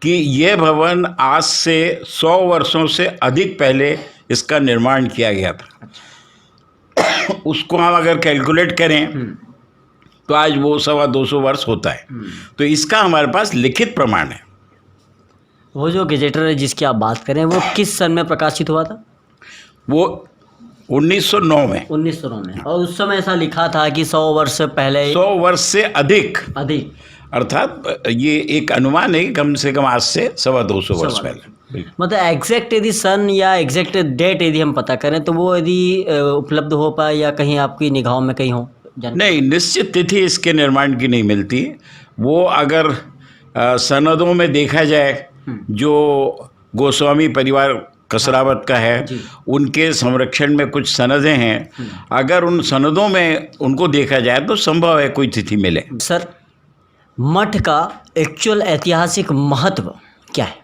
कि यह भवन आज से 100 वर्षों से अधिक पहले इसका निर्माण किया गया था। उसको हम अगर कैलकुलेट करें तो आज वो 225 वर्ष होता है। तो इसका हमारे पास लिखित प्रमाण है। वो जो गजेटर है जिसकी आप बात करें वो किस सन में प्रकाशित हुआ था? वो 1909 में। 1909 में। और उस समय ऐसा लिखा था कि 100 वर्ष पहले, 100 वर्ष से अधिक, अधिक ये एक अनुमान है कि कम से कम आज से 250 वर्ष पहले। मतलब एग्जैक्ट यदि सन या एग्जैक्ट डेट यदि हम पता करें तो वो यदि उपलब्ध हो पाए या कहीं आपकी निगाहों में कहीं हो? नहीं, निश्चित तिथि इसके निर्माण की नहीं मिलती। वो अगर सनदों में देखा जाए, जो गोस्वामी परिवार कसरावत का है, उनके संरक्षण में कुछ सनदें हैं, अगर उन सनदों में उनको देखा जाए तो संभव है कोई तिथि मिले। सर, मठ का एक्चुअल ऐतिहासिक महत्व क्या है?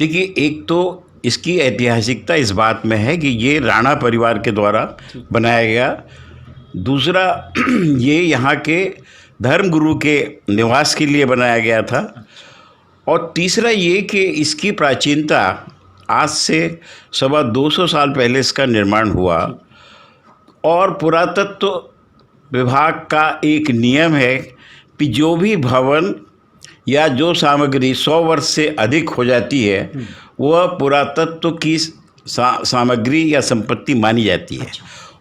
देखिए, एक तो इसकी ऐतिहासिकता इस बात में है कि ये राणा परिवार के द्वारा बनाया गया। दूसरा, ये यहाँ के धर्मगुरु के निवास के लिए बनाया गया था। और तीसरा ये कि इसकी प्राचीनता, आज से 250 साल पहले इसका निर्माण हुआ। और पुरातत्व विभाग का एक नियम है कि जो भी भवन या जो सामग्री 100 वर्ष से अधिक हो जाती है, वह पुरातत्व की सामग्री या संपत्ति मानी जाती है।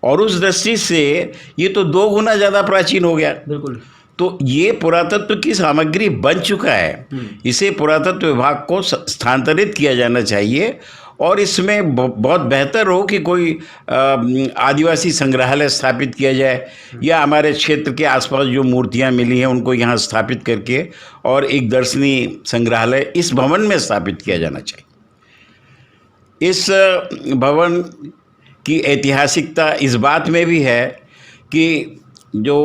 और उस दृष्टि से ये तो 2 गुना ज़्यादा प्राचीन हो गया। बिल्कुल। तो ये पुरातत्व की सामग्री बन चुका है, इसे पुरातत्व विभाग को स्थानांतरित किया जाना चाहिए। और इसमें बहुत बेहतर हो कि कोई आदिवासी संग्रहालय स्थापित किया जाए, या हमारे क्षेत्र के आसपास जो मूर्तियां मिली हैं उनको यहाँ स्थापित करके और एक दर्शनीय संग्रहालय इस भवन में स्थापित किया जाना चाहिए। इस भवन की ऐतिहासिकता इस बात में भी है कि जो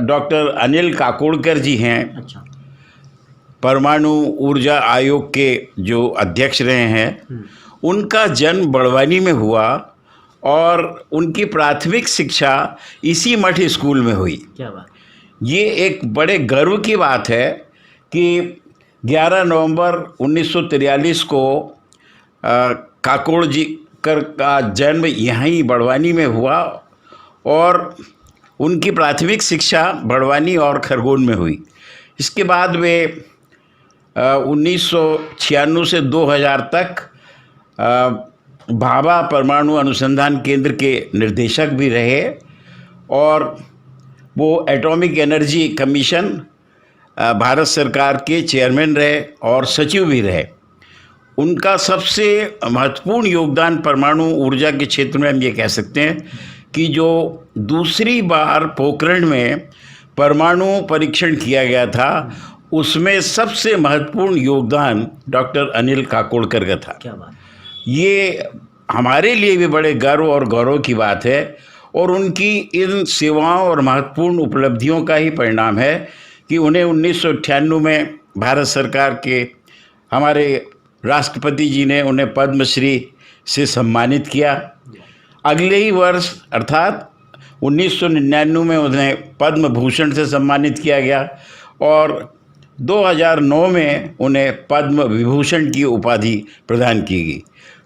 डॉक्टर अनिल काकोड़कर जी हैं, परमाणु ऊर्जा आयोग के जो अध्यक्ष रहे हैं, उनका जन्म बड़वानी में हुआ और उनकी प्राथमिक शिक्षा इसी मठ स्कूल में हुई। क्या बात! ये एक बड़े गर्व की बात है कि 11 नवंबर 1943 को काकोड़ जी का जन्म यहीं बड़वानी में हुआ और उनकी प्राथमिक शिक्षा बड़वानी और खरगोन में हुई। इसके बाद वे 1996 से 2000 तक भाभा परमाणु अनुसंधान केंद्र के निर्देशक भी रहे और वो एटॉमिक एनर्जी कमीशन भारत सरकार के चेयरमैन रहे और सचिव भी रहे। उनका सबसे महत्वपूर्ण योगदान परमाणु ऊर्जा के क्षेत्र में हम ये कह सकते हैं कि जो दूसरी बार पोखरण में परमाणु परीक्षण किया गया था, उसमें सबसे महत्वपूर्ण योगदान डॉक्टर अनिल काकोड़कर का था। क्या बात! ये हमारे लिए भी बड़े गर्व और गौरव की बात है और उनकी इन सेवाओं और महत्वपूर्ण उपलब्धियों का ही परिणाम है कि उन्हें 1998 में भारत सरकार के हमारे राष्ट्रपति जी ने उन्हें पद्मश्री से सम्मानित किया। अगले ही वर्ष अर्थात 1999 में उन्हें पद्म भूषण से सम्मानित किया गया और 2009 में उन्हें पद्म विभूषण की उपाधि प्रदान की गई।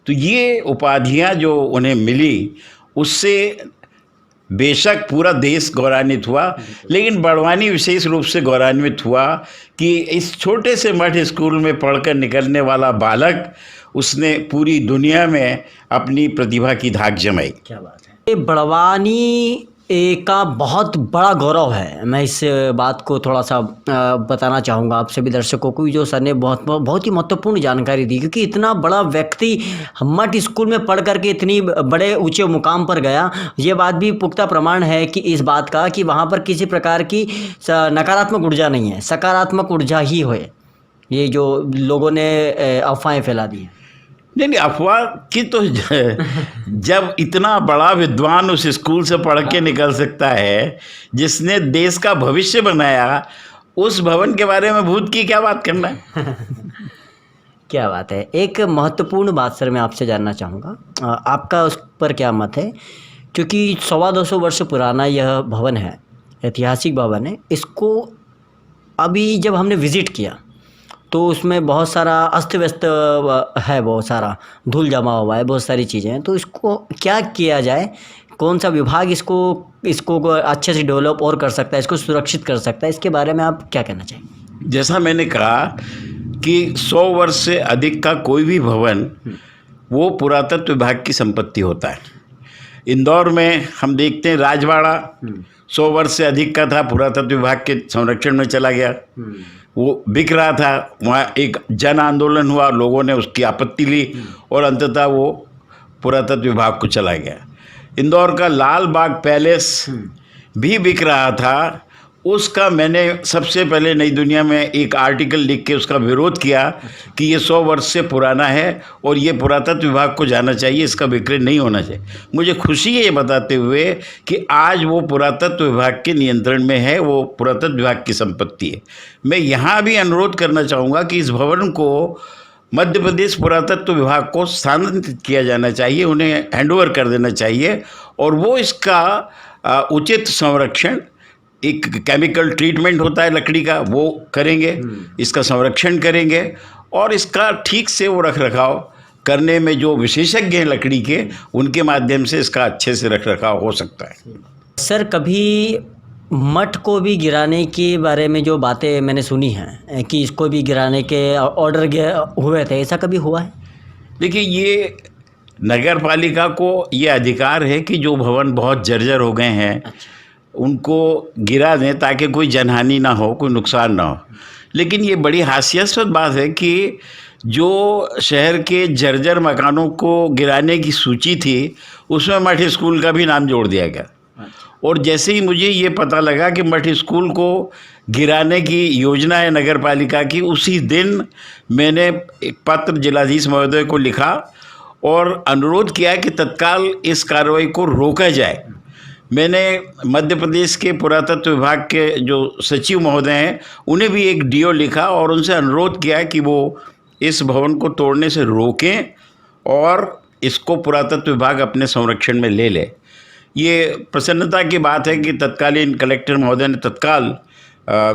तो ये उपाधियां जो उन्हें मिली, उससे बेशक पूरा देश गौरवान्वित हुआ, लेकिन बड़वानी विशेष रूप से गौरवान्वित हुआ कि इस छोटे से मठ स्कूल में पढ़कर निकलने वाला बालक, उसने पूरी दुनिया में अपनी प्रतिभा की धाक जमाई। क्या बात है! ये बड़वानी का बहुत बड़ा गौरव है। मैं इस बात को थोड़ा सा बताना चाहूँगा आप सभी दर्शकों को, जो सर ने बहुत ही महत्वपूर्ण जानकारी दी, क्योंकि इतना बड़ा व्यक्ति मठ स्कूल में पढ़ करके इतनी बड़े ऊंचे मुकाम पर गया, ये बात भी पुख्ता प्रमाण है कि इस बात का कि वहाँ पर किसी प्रकार की नकारात्मक ऊर्जा नहीं है, सकारात्मक ऊर्जा ही हो। ये जो लोगों ने अफवाहें फैला दी हैं, नहीं, अफवाह की तो जब इतना बड़ा विद्वान उस स्कूल से पढ़ के निकल सकता है, जिसने देश का भविष्य बनाया, उस भवन के बारे में भूत की क्या बात करना है। क्या बात है! एक महत्वपूर्ण बात सर मैं आपसे जानना चाहूँगा, आपका उस पर क्या मत है? क्योंकि 125 वर्ष पुराना यह भवन है, ऐतिहासिक भवन है। इसको अभी जब हमने विज़िट किया तो उसमें बहुत सारा अस्त व्यस्त है, बहुत सारा धूल जमा हुआ है, बहुत सारी चीज़ें हैं। तो इसको क्या किया जाए, कौन सा विभाग इसको अच्छे से डेवलप और कर सकता है, इसको सुरक्षित कर सकता है, इसके बारे में आप क्या कहना चाहेंगे? जैसा मैंने कहा कि 100 वर्ष से अधिक का कोई भी भवन वो पुरातत्व विभाग की संपत्ति होता है, इंदौर में हम देखते हैं राजवाड़ा 100 वर्ष से अधिक का था, पुरातत्व विभाग के संरक्षण में चला गया। वो बिक रहा था, वहाँ एक जन आंदोलन हुआ, लोगों ने उसकी आपत्ति ली और अंततः वो पुरातत्व विभाग को चला गया। इंदौर का लाल बाग पैलेस भी बिक रहा था, उसका मैंने सबसे पहले नई दुनिया में एक आर्टिकल लिख के उसका विरोध किया कि ये 100 वर्ष से पुराना है और ये पुरातत्व विभाग को जाना चाहिए, इसका विक्रय नहीं होना चाहिए। मुझे खुशी है ये बताते हुए कि आज वो पुरातत्व विभाग के नियंत्रण में है, वो पुरातत्व विभाग की संपत्ति है। मैं यहाँ भी अनुरोध करना चाहूँगा कि इस भवन को मध्य प्रदेश पुरातत्व विभाग को स्थानांतरित किया जाना चाहिए, उन्हें हैंडओवर कर देना चाहिए और वो इसका उचित संरक्षण, एक केमिकल ट्रीटमेंट होता है लकड़ी का, वो करेंगे, इसका संरक्षण करेंगे और इसका ठीक से वो रख रखाव करने में जो विशेषज्ञ हैं लकड़ी के, उनके माध्यम से इसका अच्छे से रख रखाव हो सकता है। सर, कभी मठ को भी गिराने के बारे में जो बातें मैंने सुनी हैं कि इसको भी गिराने के ऑर्डर हुए थे, ऐसा कभी हुआ है? देखिए, ये नगर पालिका को ये अधिकार है कि जो भवन बहुत जर्जर हो गए हैं उनको गिरा दें ताकि कोई जनहानि ना हो, कोई नुकसान ना हो। लेकिन ये बड़ी हास्यास्पद बात है कि जो शहर के जर्जर मकानों को गिराने की सूची थी उसमें मठ स्कूल का भी नाम जोड़ दिया गया। और जैसे ही मुझे ये पता लगा कि मठ स्कूल को गिराने की योजना है नगर पालिका की, उसी दिन मैंने एक पत्र जिलाधीश महोदय को लिखा और अनुरोध किया कि तत्काल इस कार्रवाई को रोका जाए। मैंने मध्य प्रदेश के पुरातत्व विभाग के जो सचिव महोदय हैं उन्हें भी एक डीओ लिखा और उनसे अनुरोध किया कि वो इस भवन को तोड़ने से रोकें और इसको पुरातत्व विभाग अपने संरक्षण में ले ले। ये प्रसन्नता की बात है कि तत्कालीन कलेक्टर महोदय ने तत्काल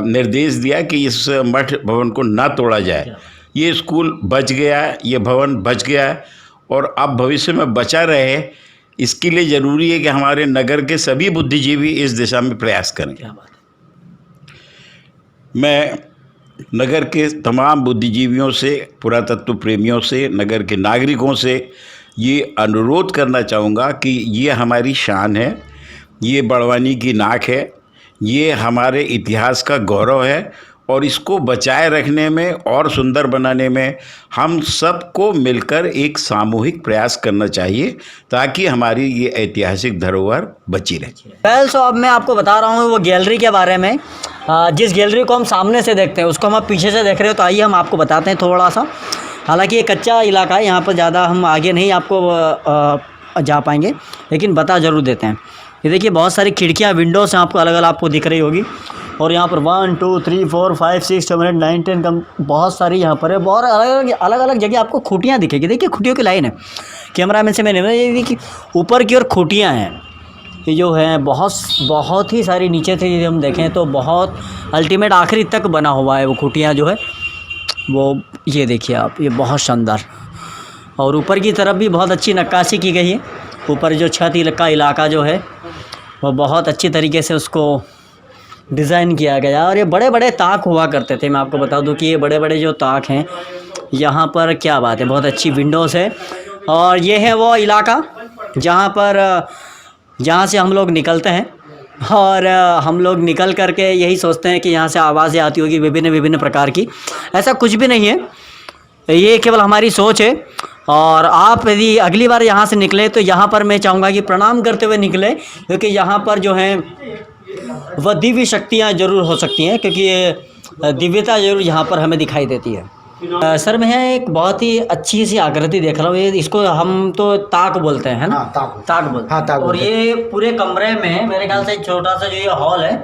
निर्देश दिया कि इस मठ भवन को ना तोड़ा जाए। ये स्कूल बच गया, ये भवन बच गया और अब भविष्य में बचा रहे, इसके लिए ज़रूरी है कि हमारे नगर के सभी बुद्धिजीवी इस दिशा में प्रयास करें। मैं नगर के तमाम बुद्धिजीवियों से, पुरातत्व प्रेमियों से, नगर के नागरिकों से ये अनुरोध करना चाहूँगा कि ये हमारी शान है, ये बड़वानी की नाक है, ये हमारे इतिहास का गौरव है और इसको बचाए रखने में और सुंदर बनाने में हम सबको मिलकर एक सामूहिक प्रयास करना चाहिए ताकि हमारी ये ऐतिहासिक धरोहर बची रहे। वेल, सो अब मैं आपको बता रहा हूँ वो गैलरी के बारे में। जिस गैलरी को हम सामने से देखते हैं उसको हम पीछे से देख रहे हो, तो आइए हम आपको बताते हैं थोड़ा सा। हालांकि ये कच्चा इलाका है, यहाँ पर ज़्यादा हम आगे नहीं आपको जा पाएंगे, लेकिन बता ज़रूर देते हैं। ये देखिए बहुत सारी खिड़कियाँ, विंडोज़ हैं आपको अलग अलग आपको दिख रही होगी और यहाँ पर 1 2 3 4 5 6 7 8 9 10 कम बहुत सारी यहाँ पर है। बहुत अलग अलग जगह आपको खूटियाँ दिखेगी। देखिए खूटियों की लाइन है, कैमरामैन से मैंने ये देखिए ऊपर की ओर खूटियाँ हैं, ये जो है बहुत ही सारी नीचे से हम देखें तो बहुत अल्टीमेट आखिरी तक बना हुआ है वो खूटियाँ जो है वो। ये देखिए आप, ये बहुत शानदार। और ऊपर की तरफ भी बहुत अच्छी नक्काशी की गई है। ऊपर जो छत का इलाका जो है वो बहुत अच्छी तरीके से उसको डिज़ाइन किया गया। और ये बड़े बड़े ताक हुआ करते थे, मैं आपको बता दूं कि ये बड़े बड़े जो ताक हैं यहाँ पर, क्या बात है, बहुत अच्छी विंडोज़ है। और ये है वो इलाका जहाँ से हम लोग निकलते हैं और हम लोग निकल करके यही सोचते हैं कि यहाँ से आवाज़ें आती होगी विभिन्न प्रकार की। ऐसा कुछ भी नहीं है, ये केवल हमारी सोच है। और आप यदि अगली बार यहाँ से निकले तो यहाँ पर मैं चाहूँगा कि प्रणाम करते हुए निकले, क्योंकि यहाँ पर जो है वह दिव्य शक्तियाँ ज़रूर हो सकती हैं, क्योंकि ये दिव्यता ज़रूर यहाँ पर हमें दिखाई देती है। सर, मैं एक बहुत ही अच्छी सी आकृति देख रहा हूँ, ये इसको हम तो ताक बोलते हैं, है ना? ताक बोलते हैं। ताक और ये पूरे कमरे में मेरे ख्याल से छोटा सा जो ये हॉल है,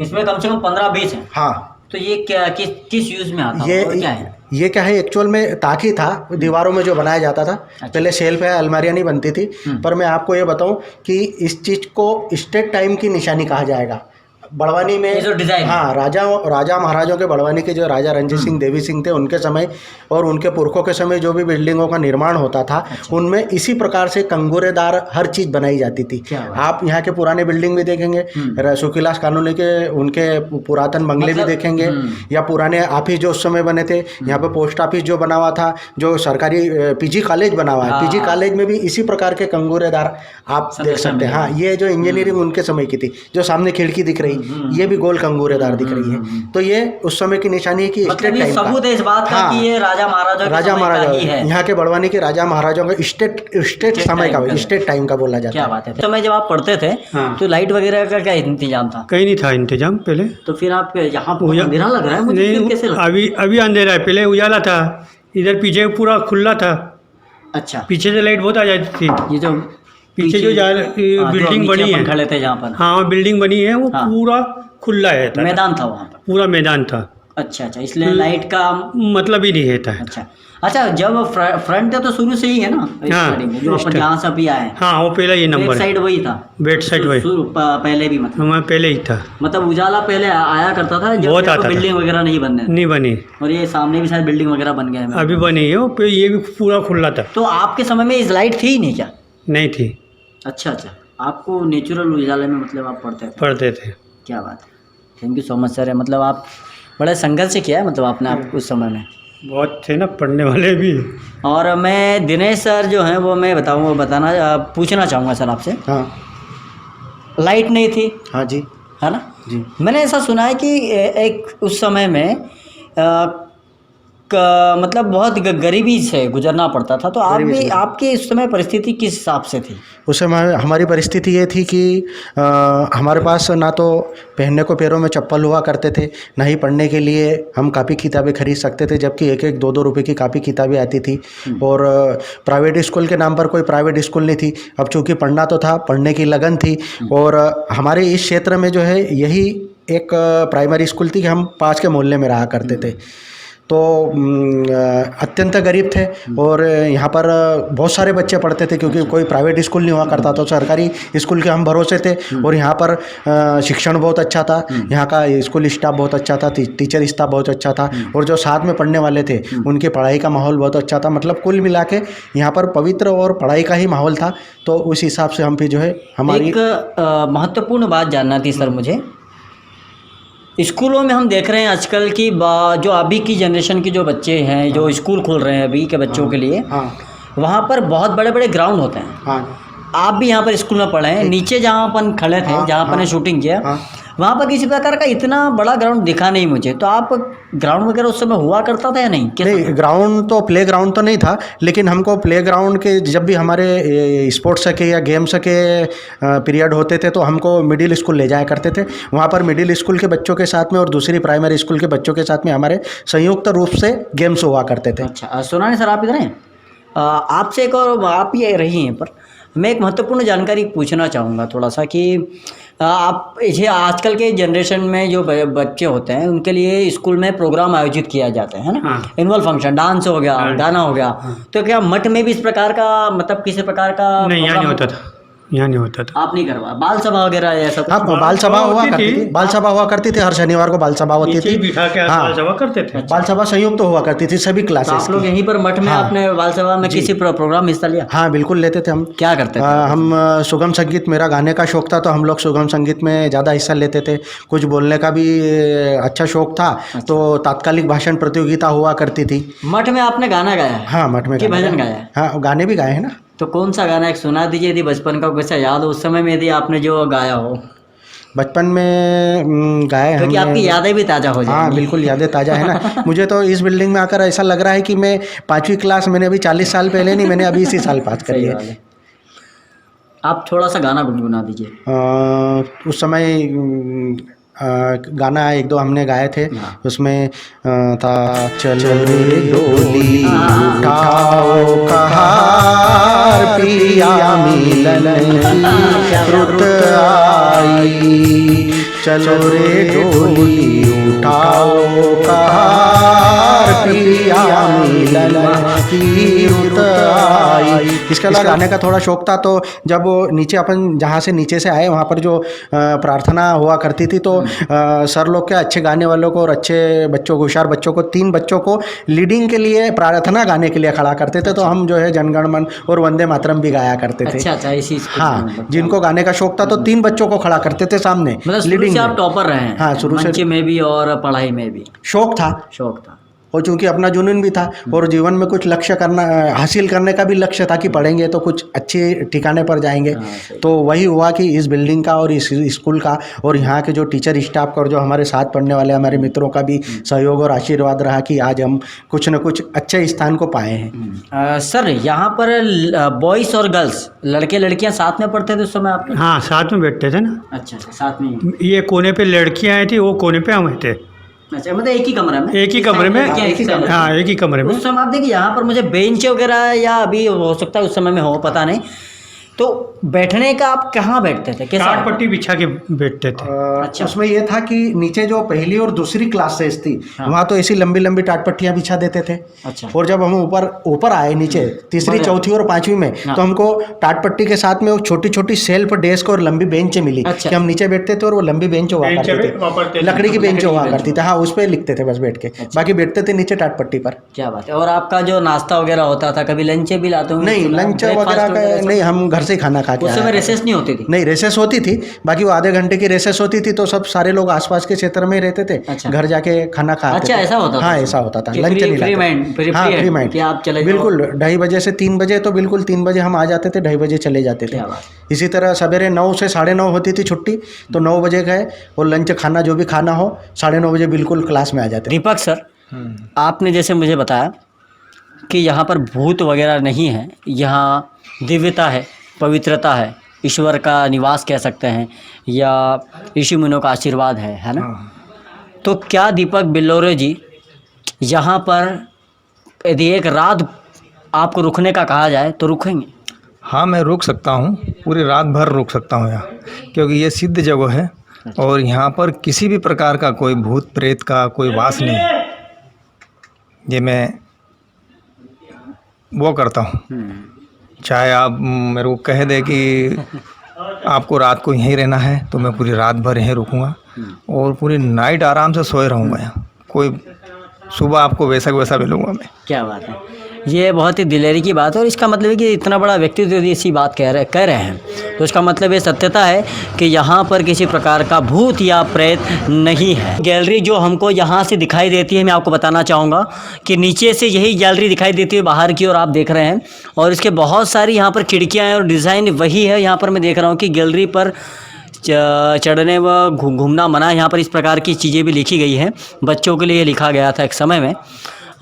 इसमें कम से कम 15-20 है। हाँ, तो ये क्या किस यूज़ में आता है और क्या है? ये क्या है, एक्चुअल में ताक ही था, दीवारों में जो बनाया जाता था। पहले शेल्फ है, अलमारियाँ नहीं बनती थी। पर मैं आपको ये बताऊं कि इस चीज़ को स्टेट टाइम की निशानी कहा जाएगा। बड़वानी में ये जो डिज़ाइन, हाँ, राजा महाराजों के बड़वानी के जो राजा रणजीत सिंह देवी सिंह थे उनके समय और उनके पुरखों के समय जो भी बिल्डिंगों का निर्माण होता था उनमें इसी प्रकार से कंगूरेदार हर चीज़ बनाई जाती थी। आप यहाँ के पुराने बिल्डिंग भी देखेंगे, सुखीलास कानूनी के उनके पुरातन बंगले भी देखेंगे, या पुराने ऑफिस जो उस समय बने थे, यहाँ पे पोस्ट ऑफिस जो बना हुआ था, जो सरकारी पीजी कॉलेज बना हुआ है, पीजी कॉलेज में भी इसी प्रकार के कंगूरेदार आप देख सकते हैं। हाँ, ये जो इंजीनियरिंग उनके समय की थी, जो सामने खिड़की दिख रही, ये भी गोल कंगूरेदार दिख रही है। तो ये उस समय की निशानी है कि मतलब ये सबूत है इस बात का कि ये राजा महाराजा ही है। यहाँ के बड़वानी के राजा महाराजाओं का स्टेट समय का, स्टेट टाइम का बोला जाता है। क्या बात है। तो मैं जब आप पढ़ते थे तो लाइट वगैरह का क्या इंतजाम था? कहीं नहीं था इंतजाम पहले। तो फिर आप यहाँ अंधेरा लग रहा है मुझे, फिर कैसे लग? अभी अंधेरा है, पहले उजाला था, इधर पीछे पूरा खुला था। अच्छा, पीछे से लाइट बहुत आ जाती थी। ये जो पीछे जो बिल्डिंग बनी है, खड़े थे जहाँ पर, हाँ बिल्डिंग बनी है, वो पूरा खुला है, मैदान था वहाँ पर, पूरा मैदान था। अच्छा, इसलिए लाइट का मतलब ही नहीं रहता है। अच्छा, जब फ्रंट है तो शुरू से ही है ना, जो अपन जहाँ से अभी आए। हाँ, वो पहला ये नंबर साइड वही था, बेड साइड वही पहले भी, मतलब पहले ही था। मतलब उजाला पहले आया करता था जब बिल्डिंग वगैरह नहीं बनी, और ये सामने भी शायद बिल्डिंग वगैरह बन गए, अभी बनी है, ये भी पूरा खुला था। तो आपके समय में इस लाइट थी ही नहीं क्या? नहीं थी। अच्छा, आपको नेचुरल उजाले में मतलब आप पढ़ते थे। क्या बात है, thank you so much sir. मतलब आप बड़ा संघर्ष किया है, मतलब आपने आप उस समय में बहुत थे ना पढ़ने वाले भी। और मैं दिनेश सर जो हैं वो मैं पूछना चाहूँगा सर आपसे। हाँ, लाइट नहीं थी। हाँ जी, है ना जी। मैंने ऐसा सुना है कि एक उस समय में मतलब बहुत गरीबी से गुजरना पड़ता था। तो आपकी उस समय परिस्थिति किस हिसाब से थी? उस समय हमारी परिस्थिति ये थी कि हमारे पास ना तो पहनने को पैरों में चप्पल हुआ करते थे, ना ही पढ़ने के लिए हम कापी किताबें खरीद सकते थे, जबकि 1-1, 2-2 रुपए की कापी किताबें आती थी। और प्राइवेट स्कूल के नाम पर कोई प्राइवेट स्कूल नहीं थी। अब चूँकि पढ़ना तो था, पढ़ने की लगन थी, और हमारे इस क्षेत्र में जो है यही एक प्राइमरी स्कूल थी कि हम पास के मोहल्ले में रहा करते थे। तो अत्यंत गरीब थे, और यहाँ पर बहुत सारे बच्चे पढ़ते थे, क्योंकि कोई प्राइवेट स्कूल नहीं हुआ करता, तो सरकारी स्कूल के हम भरोसे थे। और यहाँ पर शिक्षण बहुत अच्छा था, यहाँ का स्कूल स्टाफ बहुत अच्छा था, टीचर स्टाफ बहुत अच्छा था, और जो साथ में पढ़ने वाले थे उनकी पढ़ाई का माहौल बहुत अच्छा था। मतलब कुल मिला के यहाँ पर पवित्र और पढ़ाई का ही माहौल था। तो उस हिसाब से हम भी जो है हमारी एक महत्वपूर्ण बात जानना थी सर मुझे। स्कूलों में हम देख रहे हैं आजकल की जो अभी की जनरेशन के जो बच्चे हैं, जो स्कूल खोल रहे हैं अभी के बच्चों के लिए, वहाँ पर बहुत बड़े बड़े ग्राउंड होते हैं। आप भी यहाँ पर स्कूल में पढ़े हैं, नीचे जहाँ अपन खड़े थे, जहाँ अपन ने शूटिंग किया, वहाँ पर किसी प्रकार का इतना बड़ा ग्राउंड दिखा नहीं मुझे। तो आप ग्राउंड वगैरह उस समय हुआ करता था या नहीं? नहीं, ग्राउंड तो प्ले ग्राउंड तो नहीं था, लेकिन हमको प्ले ग्राउंड के जब भी हमारे स्पोर्ट्स के या गेम्स के पीरियड होते थे तो हमको मिडिल स्कूल ले जाया करते थे। वहाँ पर मिडिल स्कूल के बच्चों के साथ में और दूसरी प्राइमरी स्कूल के बच्चों के साथ में हमारे संयुक्त रूप से गेम्स हुआ करते थे। अच्छा, सुना नहीं सर, आप इधर हैं, आपसे एक और आप ही रही हैं, पर मैं एक महत्वपूर्ण जानकारी पूछना चाहूँगा थोड़ा सा कि आप ये आजकल के जनरेशन में जो बच्चे होते हैं उनके लिए स्कूल में प्रोग्राम आयोजित किया जाता है ना, एनुअल फंक्शन, डांस हो गया, गाना हो गया, तो क्या मठ में भी इस प्रकार का मतलब किसी प्रकार का नहीं, यहाँ नहीं होता था, यहाँ नहीं होता था। आप नहीं करवा बाल सभा वगैरह ऐसा? हाँ, बाल सभा हुआ करती थी, बाल सभा हुआ करती थी, हर शनिवार को बाल सभा होती थी। बाल सभा करते थे, बाल सभा संयुक्त तो हुआ करती थी सभी क्लासेस। आप लोग यहीं पर मठ में आपने बाल सभा में किसी प्रोग्राम हिस्सा लिया? हाँ, बिल्कुल लेते थे। हम क्या करते थे? हम सुगम संगीत, मेरा गाने का शौक था तो हम लोग सुगम संगीत में ज़्यादा हिस्सा लेते थे। कुछ बोलने का भी अच्छा शौक था, तो तात्कालिक भाषण प्रतियोगिता हुआ करती थी। मठ में आपने गाना गाया? हाँ, मठ में भजन गाया? हाँ, गाने भी गाए हैं ना। तो कौन सा गाना एक सुना दीजिए, यदि बचपन का कैसा याद हो उस समय में, यदि आपने जो गाया हो? बचपन में गाए, क्योंकि आपकी यादें भी ताज़ा हो जाएंगी। हाँ, बिल्कुल यादें ताज़ा है ना। मुझे तो इस बिल्डिंग में आकर ऐसा लग रहा है कि मैं 5वीं क्लास, मैंने अभी 40 साल पहले नहीं, मैंने अभी इसी साल पास कर लिया। आप थोड़ा सा गाना गुनगुना दीजिए। उस समय गाना 1-2 हमने गाए थे, उसमें था चलो रे डोली उठाओ कहार, पिया मिलन की रुत आई, चलो रे डोली उठाओ कहार पिया मिलन की रुत आई। इसके अलावा गाने का थोड़ा शौक था, तो जब नीचे अपन जहाँ से नीचे से आए वहाँ पर जो प्रार्थना हुआ करती थी, तो सर लोग के अच्छे गाने वालों को और अच्छे बच्चों को, होशियार बच्चों को, 3 बच्चों को लीडिंग के लिए, प्रार्थना गाने के लिए खड़ा करते थे। तो हम जो है जनगण मन और वंदे मातरम भी गाया करते थे। अच्छा, इसी हाँ, जिनको गाने का शौक था तो 3 बच्चों को खड़ा करते थे सामने। मतलब शुरू से आप टॉपर रहे हैं? हाँ, शुरू से मंच में भी और पढ़ाई में भी शौक था। और चूंकि अपना जुनून भी था और जीवन में कुछ लक्ष्य करना, हासिल करने का भी लक्ष्य था कि पढ़ेंगे तो कुछ अच्छे ठिकाने पर जाएंगे। तो वही हुआ कि इस बिल्डिंग का और इस स्कूल का और यहाँ के जो टीचर स्टाफ का और जो हमारे साथ पढ़ने वाले हमारे मित्रों का भी सहयोग और आशीर्वाद रहा कि आज हम कुछ न कुछ अच्छे स्थान को पाए हैं। सर, यहाँ पर बॉयज़ और गर्ल्स, लड़के लड़कियाँ साथ में पढ़ते थे उस समय आपके? हाँ, साथ में बैठते थे ना। अच्छा, साथ में। ये कोने पे लड़कियाँ आई थी, वो कोने पे हम थे। अच्छा, मतलब एक ही कमरे में? एक ही कमरे में। हाँ, एक ही कमरे में। उस समय आप देखिए यहाँ पर मुझे बेंच वगैरह, या अभी हो सकता है उस समय में हो, पता नहीं, तो बैठने का आप कहाँ बैठते थे? कैसा? टाट पट्टी बिछा के बैठते थे। अच्छा, उसमें ये था कि नीचे जो पहली और दूसरी क्लासेस थी, वहाँ तो ऐसी लंबी लंबी टाट पट्टियाँ बिछा देते थे। अच्छा। और जब हम ऊपर आए नीचे तीसरी, चौथी और 5वीं में, तो हमको टाट पट्टी के साथ में वो छोटी छोटी सेल्फ डेस्क और लंबी बेंच मिली। अच्छा। कि हम नीचे बैठते थे और वो लंबी बेंच हुआ करती थी, लकड़ी की बेंच हुआ करती थी। हाँ, उस पर लिखते थे बस बैठ के। बाकी बैठते थे नीचे टाट पट्टी पर। क्या बात है। और आपका जो नाश्ता वगैरह होता था, कभी लंच भी लाते होंगे? नहीं, लंच वगैरह का नहीं, हम घर से खाना खा के। रेसेस नहीं होती थी? नहीं, रेसेस होती थी, बाकी वो आधे घंटे की रेसेस होती थी, तो सब सारे लोग आसपास के क्षेत्र में ही रहते थे। अच्छा। घर जाके खाना खाते अच्छा, थे। ऐसा होता था? हाँ, ऐसा होता था। लंच नहीं फ्री माइंड? हाँ, फ्री माइंड कि आप चले बिल्कुल 2:30 बजे से 3 बजे, तो बिल्कुल 3 बजे हम आ जाते थे, 2:30 बजे चले जाते थे। इसी तरह सवेरे 9 से 9:30 होती थी छुट्टी, तो 9 बजे गए और लंच खाना जो भी खाना हो 9:30 बजे बिल्कुल क्लास में आ जाते। दीपक सर, आपने जैसे मुझे बताया कि यहाँ पर भूत वगैरह नहीं है, यहाँ दिव्यता है, पवित्रता है, ईश्वर का निवास कह सकते हैं, या ऋषि मुनियों का आशीर्वाद है ना? तो क्या दीपक बिल्लोरे जी, यहाँ पर यदि एक रात आपको रुकने का कहा जाए तो रुकेंगे? हाँ, मैं रुक सकता हूँ, पूरी रात भर रुक सकता हूँ यहाँ, क्योंकि ये सिद्ध जगह है और यहाँ पर किसी भी प्रकार का कोई भूत प्रेत का कोई वास नहीं है। ये मैं वो करता हूँ, चाहे आप मेरे को कह दे कि आपको रात को यहीं रहना है तो मैं पूरी रात भर यहीं रुकूंगा और पूरी नाइट आराम से सोए रहूँगा यहाँ। कोई सुबह आपको वैसा वैसा मिलूँगा मैं। क्या बात है, ये बहुत ही दिलेरी की बात है। और इसका मतलब है कि इतना बड़ा व्यक्ति यदि इसी बात कह रहे हैं तो इसका मतलब ये सत्यता है कि यहाँ पर किसी प्रकार का भूत या प्रेत नहीं है। गैलरी जो हमको यहाँ से दिखाई देती है, मैं आपको बताना चाहूँगा कि नीचे से यही गैलरी दिखाई देती है बाहर की ओर, आप देख रहे हैं, और इसके बहुत सारी यहाँ पर खिड़कियाँ हैं और डिज़ाइन वही है। यहाँ पर मैं देख रहा हूँ कि गैलरी पर चढ़ने व घूमना मना, यहाँ पर इस प्रकार की चीज़ें भी लिखी गई हैं। बच्चों के लिए लिखा गया था एक समय में,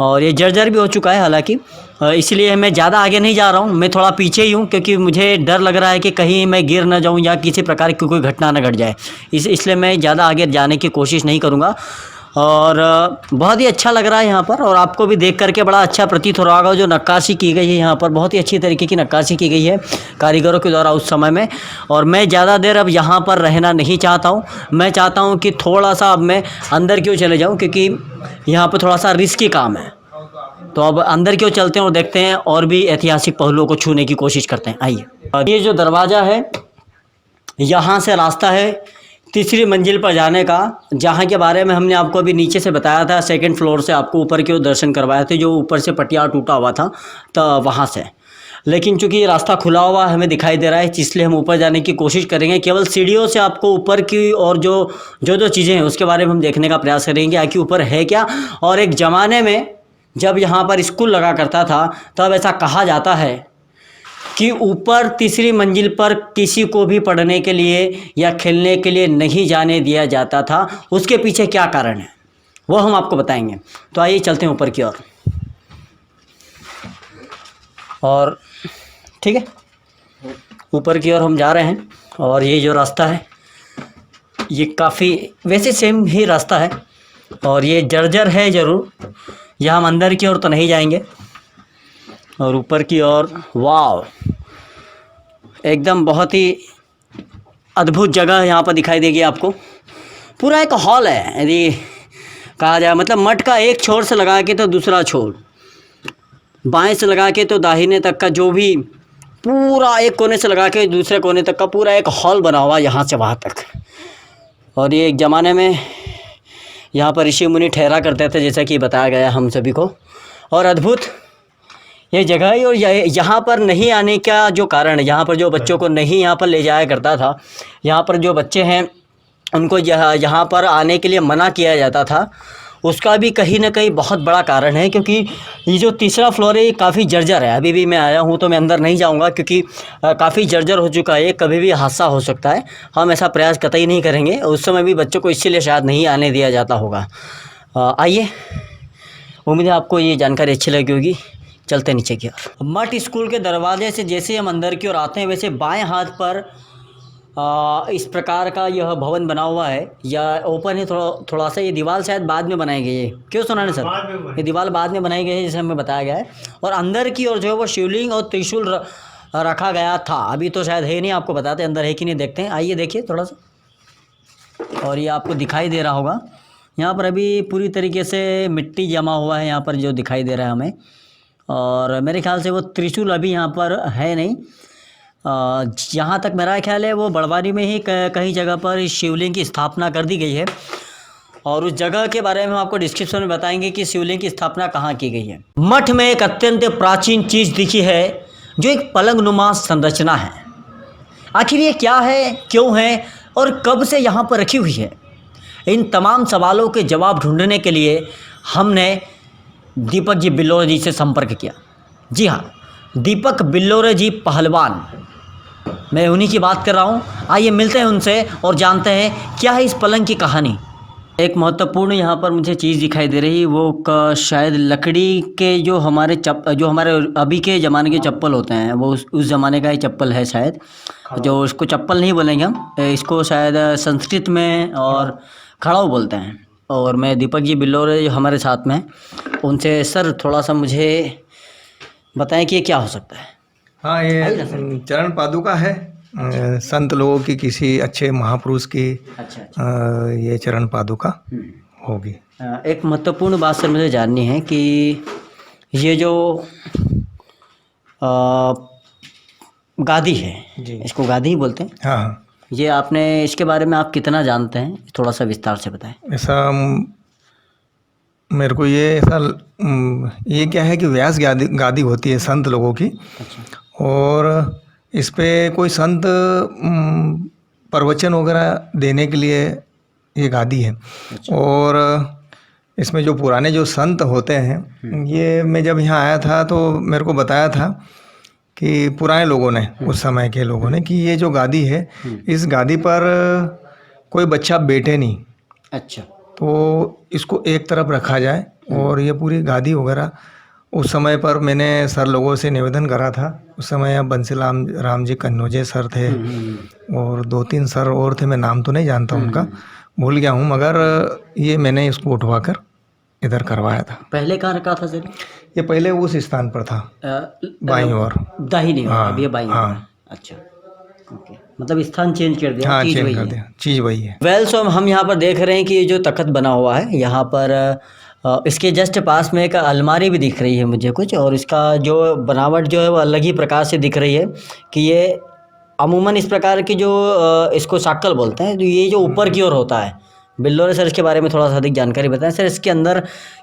और ये जर्जर भी हो चुका है हालांकि, इसलिए मैं ज़्यादा आगे नहीं जा रहा हूँ, मैं थोड़ा पीछे ही हूँ, क्योंकि मुझे डर लग रहा है कि कहीं मैं गिर ना जाऊँ या किसी प्रकार की कोई घटना न घट जाए। इसलिए मैं ज़्यादा आगे जाने की कोशिश नहीं करूँगा। और बहुत ही अच्छा लग रहा है यहाँ पर, और आपको भी देख करके बड़ा अच्छा प्रतीत हो रहा होगा। जो नक्काशी की गई है यहाँ पर, बहुत ही अच्छी तरीके की नक्काशी की गई है कारीगरों के द्वारा उस समय में। और मैं ज़्यादा देर अब यहाँ पर रहना नहीं चाहता हूँ, मैं चाहता हूँ कि थोड़ा सा अब मैं अंदर क्यों चले जाऊँ, क्योंकि यहाँ पर थोड़ा सा रिस्की काम है। तो अब अंदर क्यों चलते हैं और देखते हैं और भी ऐतिहासिक पहलुओं को छूने की कोशिश करते हैं। आइए। ये जो दरवाज़ा है, यहाँ से रास्ता है तीसरी मंजिल पर जाने का, जहाँ के बारे में हमने आपको अभी नीचे से बताया था। 2nd फ्लोर से आपको ऊपर के दर्शन करवाए थे, जो ऊपर से पटिया टूटा हुआ था तो वहाँ से। लेकिन चूंकि रास्ता खुला हुआ हमें दिखाई दे रहा है, इसलिए हम ऊपर जाने की कोशिश करेंगे। केवल सीढ़ियों से आपको ऊपर की और जो चीज़ें हैं उसके बारे में हम देखने का प्रयास करेंगे, आखिर ऊपर है क्या। और एक ज़माने में जब यहाँ पर स्कूल लगा करता था, तब ऐसा कहा जाता है कि ऊपर तीसरी मंजिल पर किसी को भी पढ़ने के लिए या खेलने के लिए नहीं जाने दिया जाता था। उसके पीछे क्या कारण है वो हम आपको बताएंगे। तो आइए चलते हैं ऊपर की ओर। और ठीक है, ऊपर की ओर हम जा रहे हैं। और ये जो रास्ता है ये काफ़ी वैसे सेम ही रास्ता है, और ये जर्जर है ज़रूर। यहाँ हम अंदर की ओर तो नहीं जाएंगे, और ऊपर की ओर वाव, एकदम बहुत ही अद्भुत जगह यहाँ पर दिखाई देगी आपको। पूरा एक हॉल है यदि कहा जाए, मतलब मठ का एक छोर से लगा के तो दूसरा छोर, बाएं से लगा के तो दाहिने तक का, जो भी पूरा एक कोने से लगा के दूसरे कोने तक का पूरा एक हॉल बना हुआ यहाँ से वहाँ तक। और ये एक ज़माने में यहाँ पर ऋषि मुनि ठहरा करते थे, जैसा कि बताया गया हम सभी को। और अद्भुत ये जगह है। और यहाँ पर नहीं आने का जो कारण है, यहाँ पर जो बच्चों को नहीं यहाँ पर ले जाया करता था, यहाँ पर जो बच्चे हैं उनको यहाँ पर आने के लिए मना किया जाता था, उसका भी कहीं ना कहीं बहुत बड़ा कारण है। क्योंकि ये जो तीसरा फ्लोर है ये काफ़ी जर्जर है। अभी भी मैं आया हूँ तो मैं अंदर नहीं जाऊँगा क्योंकि काफ़ी जर्जर हो चुका है, कभी भी हादसा हो सकता है। हम ऐसा प्रयास कतई नहीं करेंगे। उस समय भी बच्चों को इसीलिए शायद नहीं आने दिया जाता होगा। आइए, उम्मीद है आपको ये जानकारी अच्छी लगी होगी। चलते नीचे की ओर। मठ स्कूल के दरवाजे से जैसे हम अंदर की ओर आते हैं, वैसे बाएं हाथ पर इस प्रकार का यह भवन बना हुआ है, या ओपन है थोड़ा सा। ये दीवार शायद बाद में बनाई गई है, क्यों सुनाने सर? ये दीवार बाद में बनाई गई है जैसे हमें बताया गया है। और अंदर की ओर जो है वो शिवलिंग और त्रिशूल रखा गया था। अभी तो शायद है नहीं, आपको बताते अंदर है कि नहीं, देखते हैं। आइए देखिए थोड़ा सा। और ये आपको दिखाई दे रहा होगा, यहाँ पर अभी पूरी तरीके से मिट्टी जमा हुआ है यहाँ पर जो दिखाई दे रहा है हमें। और मेरे ख्याल से वो त्रिशूल अभी यहाँ पर है नहीं। जहाँ तक मेरा ख्याल है वो बड़वानी में ही कहीं जगह पर शिवलिंग की स्थापना कर दी गई है। और उस जगह के बारे में हम आपको डिस्क्रिप्शन में बताएंगे कि शिवलिंग की स्थापना कहाँ की गई है। मठ में एक अत्यंत प्राचीन चीज़ दिखी है जो एक पलंगनुमा संरचना है। आखिर ये क्या है, क्यों है और कब से यहाँ पर रखी हुई है? इन तमाम सवालों के जवाब ढूंढने के लिए हमने दीपक जी बिल्लोरे जी से संपर्क किया। जी हाँ, दीपक बिल्लोरे जी पहलवान, मैं उन्हीं की बात कर रहा हूँ। आइए मिलते हैं उनसे और जानते हैं क्या है इस पलंग की कहानी। एक महत्वपूर्ण यहाँ पर मुझे चीज़ दिखाई दे रही है, वो शायद लकड़ी के जो हमारे अभी के ज़माने के चप्पल होते हैं, वो उस ज़माने का ही चप्पल है शायद। जो इसको चप्पल नहीं बोलेंगे हम, इसको शायद संस्कृत में और खड़ाऊ बोलते हैं। और मैं दीपक जी बिल्लोरे जो हमारे साथ में, उनसे सर थोड़ा सा मुझे बताएं कि ये क्या हो सकता है। हाँ, ये चरण पादुका है संत लोगों की, किसी अच्छे महापुरुष की। अच्छा। ये चरण पादुका होगी। एक महत्वपूर्ण बात सर मुझे जाननी है कि ये जो गादी है, इसको गादी ही बोलते हैं। हाँ, ये आपने इसके बारे में आप कितना जानते हैं, थोड़ा सा विस्तार से बताएं। ऐसा मेरे को ये क्या है कि व्यास गादी होती है संत लोगों की। अच्छा। और इस पे कोई संत प्रवचन वगैरह देने के लिए ये गादी है। अच्छा। और इसमें जो पुराने जो संत होते हैं, ये मैं जब यहाँ आया था तो मेरे को बताया था कि पुराने लोगों ने, उस समय के लोगों ने, कि ये जो गादी है, इस गादी पर कोई बच्चा बैठे नहीं। अच्छा। तो इसको एक तरफ रखा जाए। और ये पूरी गादी वगैरह उस समय पर मैंने सर लोगों से निवेदन करा था। उस समय बंसी राम जी कन्नौजे सर थे और 2-3 सर और थे, मैं नाम तो नहीं जानता उनका, भूल गया हूँ, मगर ये मैंने इसको उठवाकर इधर करवाया था। पहले कहाँ रखा था सर? ये पहले उस स्थान पर था, बाईं ओर, दाहिनी ओर। अभी बाईं ओर। हाँ। अच्छा, ओके, मतलब स्थान चेंज कर दिया। हाँ, चेंज कर दिया, चीज़ वही है। वेल, सो हम यहाँ पर देख रहे हैं कि ये जो तख्त बना हुआ है यहाँ पर, इसके जस्ट पास में एक अलमारी भी दिख रही है मुझे कुछ। और इसका जो बनावट जो है वो अलग ही प्रकार से दिख रही है कि ये अमूमन इस प्रकार की जो इसको शाक्कल बोलते हैं, तो ये जो ऊपर की ओर होता है। बिल्लोरे सर इसके बारे में थोड़ा सा अधिक जानकारी बताएं सर, इसके अंदर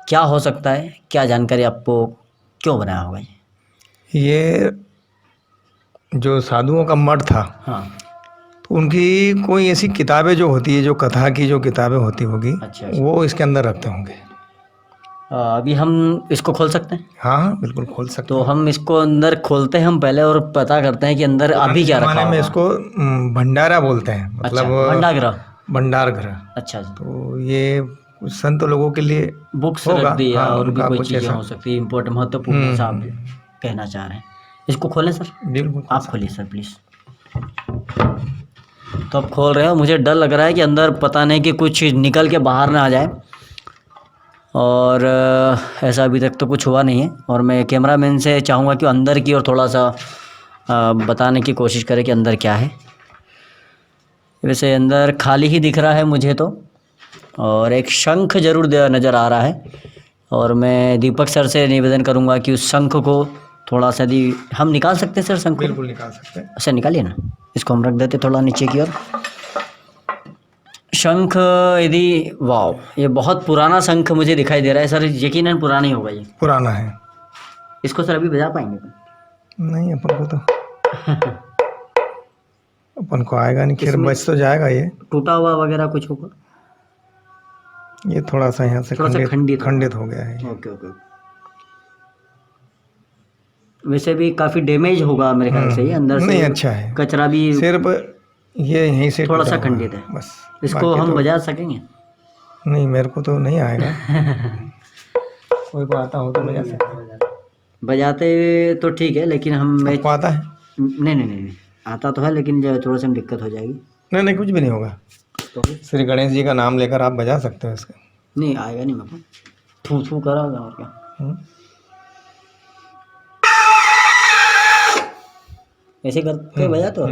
क्या हो सकता है, क्या जानकारी आपको, क्यों बनाया होगा ये? जो साधुओं का मठ था, हाँ, तो उनकी कोई ऐसी किताबें जो होती है, जो कथा की जो किताबें होती होगी। अच्छा। वो इसके अंदर रखते होंगे। अभी हम इसको खोल सकते हैं? हाँ, बिल्कुल खोल सकते तो हम इसको अंदर खोलते हैं हम पहले और पता करते हैं कि अंदर अभी क्या रखा है। में इसको भंडारा बोलते हैं, मतलब भंडारगृह। भंडारगृह। अच्छा। तो ये कुछ संत लोगों के लिए बुक्स रख दी है। और भी कोई चीज़ें हो सकती है इम्पोर्टेंट, महत्वपूर्ण सा आप कहना चाह रहे हैं। इसको खोलें सर? बिल्कुल, आप खोलिए सर प्लीज़। तो अब खोल रहे हो, मुझे डर लग रहा है कि अंदर पता नहीं कि कुछ निकल के बाहर ना आ जाए। और ऐसा अभी तक तो कुछ हुआ नहीं है। और मैं कैमरामैन से चाहूँगा कि अंदर की ओर थोड़ा सा बताने की कोशिश करें कि अंदर क्या है। वैसे अंदर खाली ही दिख रहा है मुझे तो, और एक शंख जरूर नज़र आ रहा है। और मैं दीपक सर से निवेदन करूंगा कि उस शंख को थोड़ा सा यदि हम निकाल सकते हैं सर शंख को? बिल्कुल निकाल सकते हैं। अच्छा निकालिए ना, इसको हम रख देते थोड़ा नीचे की ओर। शंख यदि, वाह ये बहुत पुराना शंख मुझे दिखाई दे रहा है सर, यकीनन पुराना ही होगा ये। पुराना है। इसको सर अभी बजा पाएंगे? नहीं अपन को तो अपन को आएगा नहीं, खैर बच तो जाएगा ये। टूटा हुआ वगैरह कुछ होगा? ये थोड़ा सा यहाँ से थोड़ा सा खंडित हो गया है। Okay okay. वैसे भी काफी डैमेज होगा मेरे ख्याल से, ये अंदर से नहीं अच्छा है, कचरा भी सिर्फ ये यहीं से थोड़ा सा टूटा हुआ खंडित है बस। इसको बाकी हम तो बजा सकेंगे? नहीं, मेरे को तो नहीं आएगा। कोई को आता हो तो बजा सकते हैं। बजाते तो ठीक है, लेकिन हम आपको आता है? नहीं आता तो है, लेकिन जो थोड़ा सा दिक्कत हो जाएगी। नहीं कुछ भी नहीं होगा, तो श्री गणेश जी का नाम लेकर आप बजा सकते हो इसका। नहीं आएगा नहीं मेरे को, थू थू करोगे और क्या। ऐसे करके बजा तो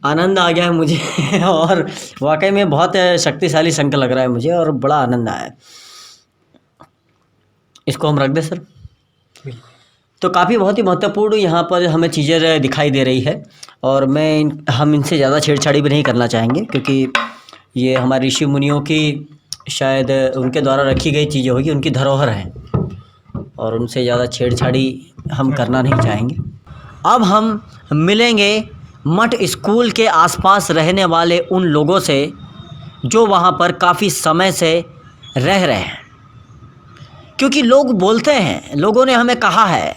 आनंद आ गया है मुझे और वाकई में बहुत शक्तिशाली शंख लग रहा है मुझे और बड़ा आनंद आया है। इसको हम रख दें सर? तो काफ़ी बहुत ही महत्वपूर्ण यहाँ पर हमें चीज़ें दिखाई दे रही है और हम इनसे ज़्यादा छेड़छाड़ी भी नहीं करना चाहेंगे, क्योंकि ये हमारे ऋषि मुनियों की शायद उनके द्वारा रखी गई चीज़ें होगी, उनकी धरोहर है और उनसे ज़्यादा छेड़छाड़ी हम करना नहीं चाहेंगे। अब हम मिलेंगे मठ स्कूल के आसपास रहने वाले उन लोगों से जो वहाँ पर काफ़ी समय से रह रहे हैं, क्योंकि लोग बोलते हैं, लोगों ने हमें कहा है,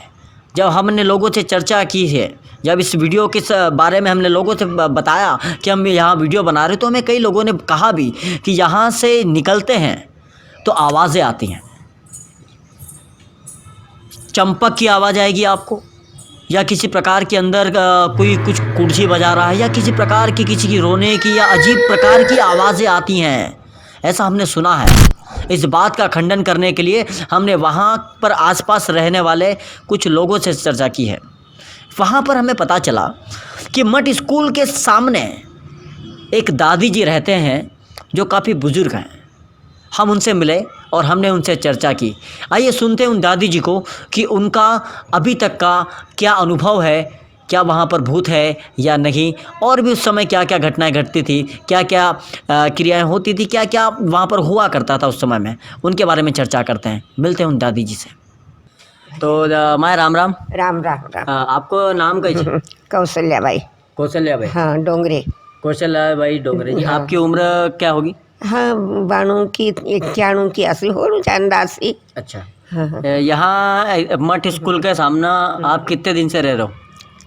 जब हमने लोगों से चर्चा की है, जब इस वीडियो के बारे में हमने लोगों से बताया कि हम यहाँ वीडियो बना रहे, तो हमें कई लोगों ने कहा भी कि यहाँ से निकलते हैं तो आवाज़ें आती हैं, चंपक की आवाज़ आएगी आपको, या किसी प्रकार के अंदर कोई कुछ कुर्सी बजा रहा है, या किसी प्रकार की किसी की रोने की या अजीब प्रकार की आवाज़ें आती हैं, ऐसा हमने सुना है। इस बात का खंडन करने के लिए हमने वहाँ पर आसपास रहने वाले कुछ लोगों से चर्चा की है। वहाँ पर हमें पता चला कि मठ स्कूल के सामने एक दादी जी रहते हैं जो काफ़ी बुज़ुर्ग हैं। हम उनसे मिले और हमने उनसे चर्चा की। आइए सुनते हैं उन दादी जी को कि उनका अभी तक का क्या अनुभव है, क्या वहाँ पर भूत है या नहीं, और भी उस समय क्या क्या घटनाएं घटती थी, क्या क्या क्रियाएं होती थी, क्या क्या वहाँ पर हुआ करता था उस समय में, उनके बारे में चर्चा करते हैं। मिलते हैं उन दादी जी से। तो माँ राम राम। राम राम राम। आपको नाम कैसे? कौशल्या बाई। कौशल्या बाई? हाँ, डोंगरे। कौशल्या बाई डोंगरे जी। हाँ। आपकी उम्र क्या होगी? हाँ, 92 की 91 की 80 हो अंदाज़ी। अच्छा। यहाँ मठ स्कूल के सामने आप कितने दिन से रह रहे हो?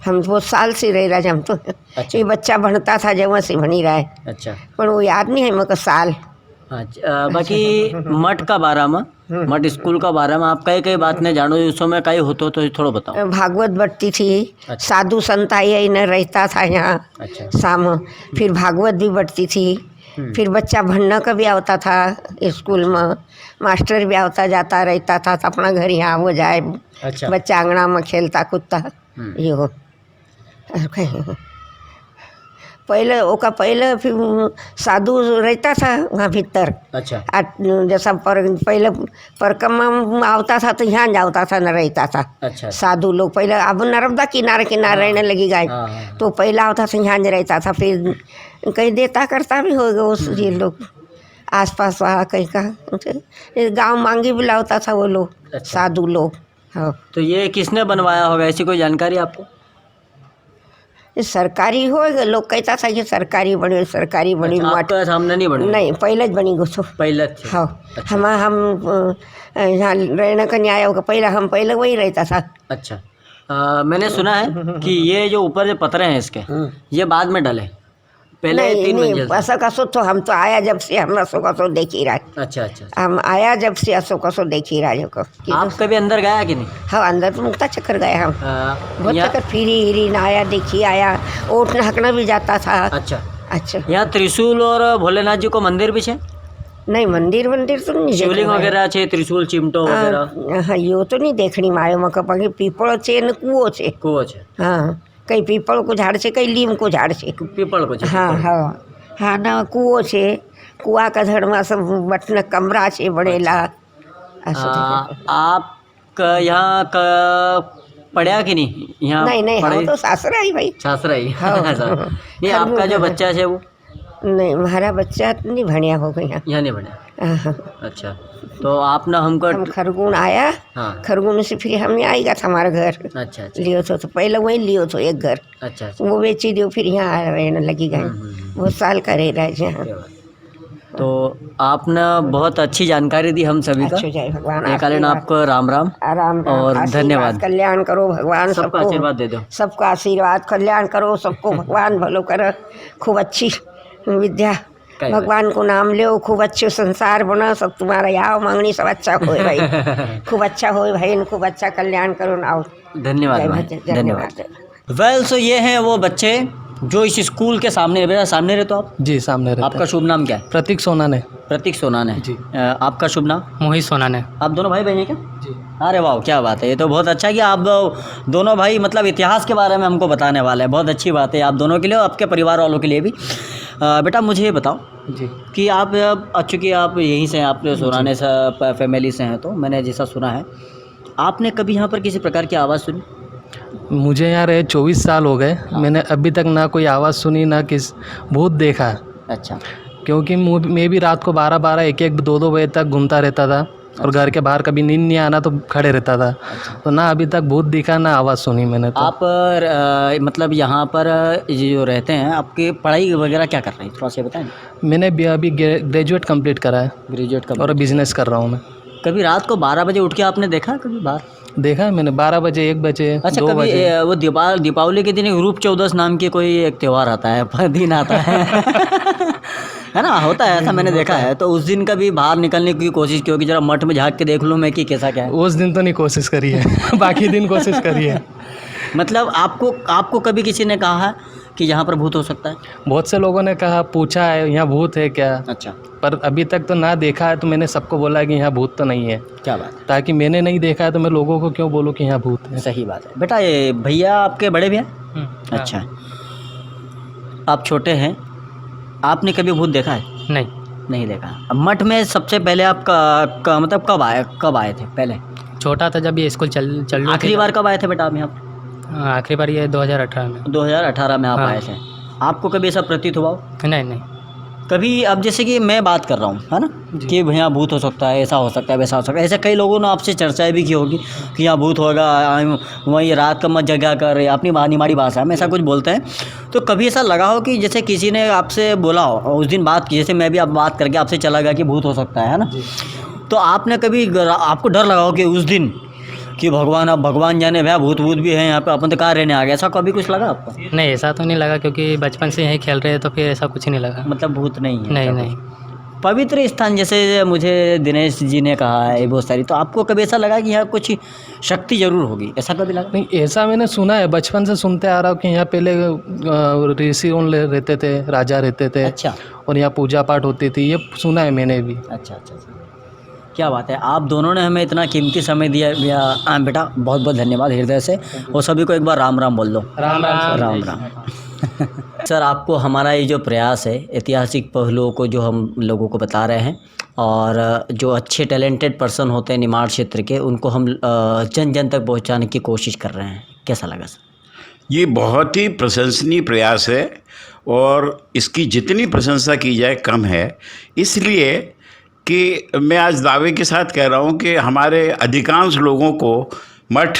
हम वो साल से रह रहा हम तो। अच्छा। ये बच्चा बनता था जब से बनी रहा है। अच्छा। पर वो याद नहीं है मेरे साल। अच्छा। बाकी मठ का बारे में, मठ स्कूल का बारे में आप कई बात नहीं जानो, उस समय कई होतो तो थोड़ा बताओ। भागवत बढ़ती थी। अच्छा। साधु संत आई न रहता था यहाँ। अच्छा। शाम फिर भागवत भी बढ़ती थी। फिर बच्चा भरना का भी आता था स्कूल में, मास्टर भी आता जाता रहता था, तो अपना घर यहाँ वो जाए। अच्छा। बच्चा आंगना में खेलता कूदता ये हो। पहले ओका पहले फिर साधु रहता था वहाँ भीतर। अच्छा। जैसा पहले परिक्रमा आवता था तो यहाँ जाता था न रहता था। अच्छा। साधु लोग पहले अब नर्मदा किनारे किनारे रहने लगी गाय। तो पहला आवता था यहाँ रहता था, फिर कहीं देता करता भी होगा उस ये लोग आसपास वहाँ कहीं का गांव मांगी बुलाता था वो लोग। अच्छा। साधु लोग। हाँ। तो ये किसने बनवाया होगा, ऐसी कोई जानकारी आपको? सरकारी हो, लोग कहता था कि सरकारी बनी, सरकारी बनी। अच्छा, आपके सामने नहीं बनी? नहीं, पहले जी घुसो पहले। हाँ। अच्छा। हम यहाँ रहने का न्याय होगा, पहले वही रहता था। अच्छा। मैंने सुना है कि ये जो ऊपर जो पत्थर हैं इसके, ये बाद में डले, पहले नहीं 3 नहीं मंजिल था। असो कसो तो हम तो आया जब से हम असो कसो देख ही रहा। अच्छा अच्छा। हम आया जब से असो कसो देख ही रहा को आप कभी अंदर गया कि नहीं? हाँ अंदर तो मुक्ता चक्कर गए हम, बहुत यहाँ- चक्कर फिरी हिरी ना आया देखी आया, ओट हकना भी जाता था। अच्छा अच्छा यहाँ त्रिशूल और भोलेनाथ जी को मंदिर भी है? नहीं मंदिर मंदिर तो नहीं शिवलिंग देखना है। वगैरह છે, ત્રિશુલ ચીમટો વગેરે? हाँ यो तो नहीं देखनी मायो मका पगे पीपल छे न कुओ छे। કુવો છે? हाँ कई पीपल को झाड़ छे, कई लीम को झाड़ छे। પીપળ को છે? हाँ हाँ हाँ ना कुओ छे, कुआ का धड़ में सब बटन कमरा छे बड़ेला। आप यहाँ पढ़या कि नहीं? यहाँ नहीं नहीं हम पढ़े? तो सासरा ही भाई। सासरा ही? हाँ। नहीं आपका जो बच्चा है वो नहीं हमारा बच्चा नहीं भणिया हो गया। यहाँ नहीं पढ़ा? हाँ, अच्छा तो आप ना हमको हम खरगोन आया, हाँ। खरगोन से फिर हम यहाँ आएगा था हमारा घर। अच्छा अच्छा लियो तो पहले वहीं लियो तो एक घर, अच्छा अच्छा। वो बेची दियो फिर यहाँ रहने लगी गए। बहुत साल का रह रहा है यहाँ। तो आपने बहुत अच्छी जानकारी दी हम सभी का। अच्छा जय भगवान। एकालीन आपको राम राम आराम और आशीर्वाद, धन्यवाद। कल्याण करो भगवान सबका आशीर्वाद दे दो। सबका आशीर्वाद कल्याण करो, सबको भगवान भलो करे, खूब अच्छी विद्या बात। भगवान को नाम लो, खूब अच्छे संसार बना, सब तुम्हारा याव मांगनी सब अच्छा होए भाई। खूब अच्छा होए भाई, खूब अच्छा कल्याण करो ना। धन्यवाद भाई, धन्यवाद। वेल सो ये हैं वो बच्चे जो इस स्कूल के सामने बेटा सामने रहते हो आप? जी सामने रहते आपका शुभ नाम क्या है? प्रतीक सोनाने। प्रतीक सोनाने जी। आपका शुभ नाम? मोहित सोनाने। आप दोनों भाई बहन हैं क्या? जी। अरे वाह क्या बात है, ये तो बहुत अच्छा है कि आप दोनों भाई मतलब इतिहास के बारे में हमको बताने वाले हैं। बहुत अच्छी बात है आप दोनों के लिए और आपके परिवार वालों के लिए भी। बेटा मुझे ये बताओ जी कि आप चूँकि आप यहीं से हैं, आप सोनाने से फैमिली से हैं, तो मैंने जैसा सुना है आपने कभी यहाँ पर किसी प्रकार की आवाज़ सुनी? मुझे यहाँ रहे 24 साल हो गए, मैंने अभी तक ना कोई आवाज़ सुनी ना किस भूत देखा। अच्छा। क्योंकि मैं भी रात को 12-12, 1-1, 2-2 बजे तक घूमता रहता था और घर के बाहर कभी नींद नहीं आना तो खड़े रहता था। तो ना अभी तक भूत दिखा ना आवाज़ सुनी मैंने। तो आप मतलब यहाँ पर जो रहते हैं आपकी पढ़ाई वगैरह क्या कर रहे हैं, थोड़ा सा बताएं। मैंने अभी ग्रेजुएट कंप्लीट करा है। ग्रेजुएट और बिजनेस कर रहा हूँ मैं। कभी रात को 12 बजे उठ के आपने देखा कभी बाहर? देखा है मैंने 12 बजे, 1 बजे, अच्छा 2 कभी बजे। वो दीपावली के दिन एक रूप चौदस नाम की कोई एक त्यौहार आता है, दिन आता है है ना, होता है ऐसा मैंने देखा है। तो उस दिन कभी बाहर निकलने की कोशिश की होगी, जरा मठ में झाँक के देख लूँ मैं कि कैसा क्या है? उस दिन तो नहीं कोशिश करी है बाकी दिन कोशिश करी है। मतलब आपको कभी किसी ने कहा है कि यहाँ पर भूत हो सकता है? बहुत से लोगों ने कहा, पूछा है यहाँ भूत है क्या। अच्छा। पर अभी तक तो ना देखा है, तो मैंने सबको बोला कि यहाँ भूत तो नहीं है। क्या बात, ताकि मैंने नहीं देखा है तो मैं लोगों को क्यों बोलूँ कि यहाँ भूत है। सही बात है। बेटा ये भैया आपके बड़े भैया? अच्छा, आप छोटे हैं, आपने कभी भूत देखा है? नहीं देखा। अब मठ में सबसे पहले आप मतलब कब आए थे? पहले छोटा था जब ये स्कूल चल आखिरी बार कब आए थे बेटा आप यहाँ पर? आखिरी बार ये 2018 में। 2018 में आप हाँ। आए थे। आपको कभी ऐसा प्रतीत हुआ हो? नहीं। कभी अब जैसे कि मैं बात कर रहा हूँ है ना कि भैया भूत हो सकता है, ऐसा हो सकता है, वैसा हो सकता है, ऐसे कई लोगों ने आपसे चर्चाएं भी की होगी कि यहाँ भूत होगा, वहीं रात का मत जगा कर, अपनी निमाड़ी भाषा में ऐसा कुछ बोलते हैं। तो कभी ऐसा लगा हो कि जैसे किसी ने आपसे बोला हो, उस दिन बात की, जैसे मैं भी अब बात करके आपसे चला गया कि भूत हो सकता है ना, तो आपने कभी आपको डर लगा हो कि उस दिन कि भगवान जाने भैया भूत भी है यहाँ पे, अपन तो कहाँ रहने आ गए, ऐसा कभी कुछ लगा आपको? नहीं ऐसा तो नहीं लगा, क्योंकि बचपन से यहीं खेल रहे हैं, तो फिर ऐसा कुछ नहीं लगा। मतलब भूत नहीं है? नहीं। पवित्र स्थान जैसे मुझे दिनेश जी ने कहा है बहुत सारी, तो आपको कभी ऐसा लगा कि यहाँ कुछ शक्ति जरूर होगी, ऐसा कभी लगा? नहीं ऐसा मैंने सुना है, बचपन से सुनते आ रहा हूँ कि यहाँ पहले ऋषि रहते थे, राजा रहते थे। अच्छा। और यहाँ पूजा पाठ होती थी, ये सुना है मैंने भी। अच्छा। क्या बात है, आप दोनों ने हमें इतना कीमती समय दिया बेटा, बहुत बहुत धन्यवाद हृदय से। और सभी को एक बार राम राम बोल दो। राम। सर आपको हमारा ये जो प्रयास है ऐतिहासिक पहलुओं को जो हम लोगों को बता रहे हैं, और जो अच्छे टैलेंटेड पर्सन होते हैं निमाड़ क्षेत्र के, उनको हम जन जन तक पहुंचाने की कोशिश कर रहे हैं, कैसा लगा सर? ये बहुत ही प्रशंसनीय प्रयास है और इसकी जितनी प्रशंसा की जाए कम है, इसलिए कि मैं आज दावे के साथ कह रहा हूँ कि हमारे अधिकांश लोगों को मठ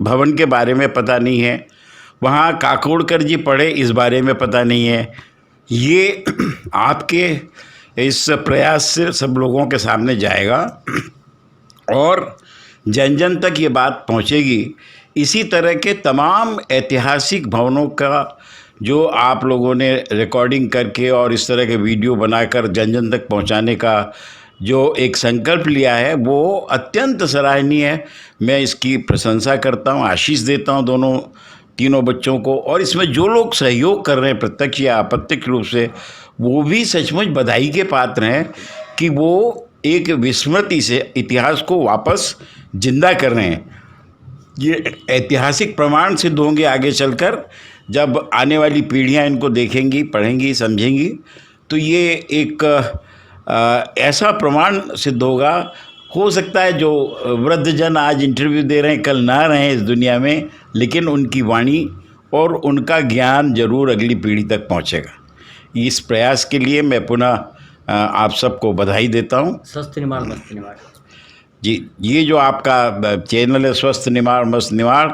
भवन के बारे में पता नहीं है, वहाँ काकोड़कर जी पढ़े इस बारे में पता नहीं है। ये आपके इस प्रयास से सब लोगों के सामने जाएगा और जन जन तक ये बात पहुँचेगी। इसी तरह के तमाम ऐतिहासिक भवनों का जो आप लोगों ने रिकॉर्डिंग करके और इस तरह के वीडियो बनाकर जन जन तक पहुंचाने का जो एक संकल्प लिया है वो अत्यंत सराहनीय है। मैं इसकी प्रशंसा करता हूं, आशीष देता हूं दोनों तीनों बच्चों को। और इसमें जो लोग सहयोग कर रहे हैं प्रत्यक्ष या अप्रत्यक्ष रूप से, वो भी सचमुच बधाई के पात्र हैं कि वो एक विस्मृति से इतिहास को वापस जिंदा कर रहे हैं। ये ऐतिहासिक प्रमाण सिद्ध होंगे आगे चलकर, जब आने वाली पीढ़ियां इनको देखेंगी, पढ़ेंगी, समझेंगी, तो ये एक ऐसा प्रमाण सिद्ध होगा। हो सकता है जो वृद्धजन आज इंटरव्यू दे रहे हैं कल ना रहें इस दुनिया में, लेकिन उनकी वाणी और उनका ज्ञान जरूर अगली पीढ़ी तक पहुंचेगा। इस प्रयास के लिए मैं पुनः आप सबको बधाई देता हूं। स्वस्थ निमाड़ मस्त निमाड़ जी, ये जो आपका चैनल है स्वस्थ निमाड़ मस्त निमाड़,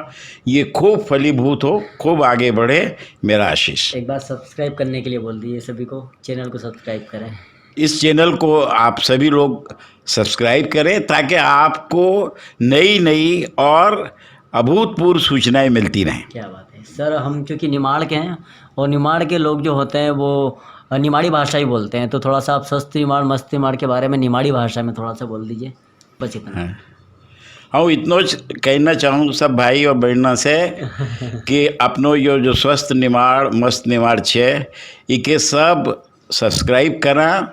ये खूब फलीभूत हो, खूब आगे बढ़े, मेरा आशीष। एक बार सब्सक्राइब करने के लिए बोल दीजिए सभी को, चैनल को सब्सक्राइब करें। इस चैनल को आप सभी लोग सब्सक्राइब करें ताकि आपको नई नई और अभूतपूर्व सूचनाएं मिलती रहें। क्या बात है सर, हम क्योंकि निमाड़ के हैं और निमाड़ के लोग जो होते हैं वो निमाड़ी भाषा ही बोलते हैं, तो थोड़ा सा आप स्वस्थ निमाड़ मस्त निमाड़ के बारे में निमाड़ी भाषा में थोड़ा सा बोल दीजिए, बस इतना। हाँ, इतना कहना चाहूँ सब भाई और बहनों से कि अपनो यो जो स्वस्थ निमाड़ मस्त निमाड़ छे, इके सब सब्सक्राइब करा,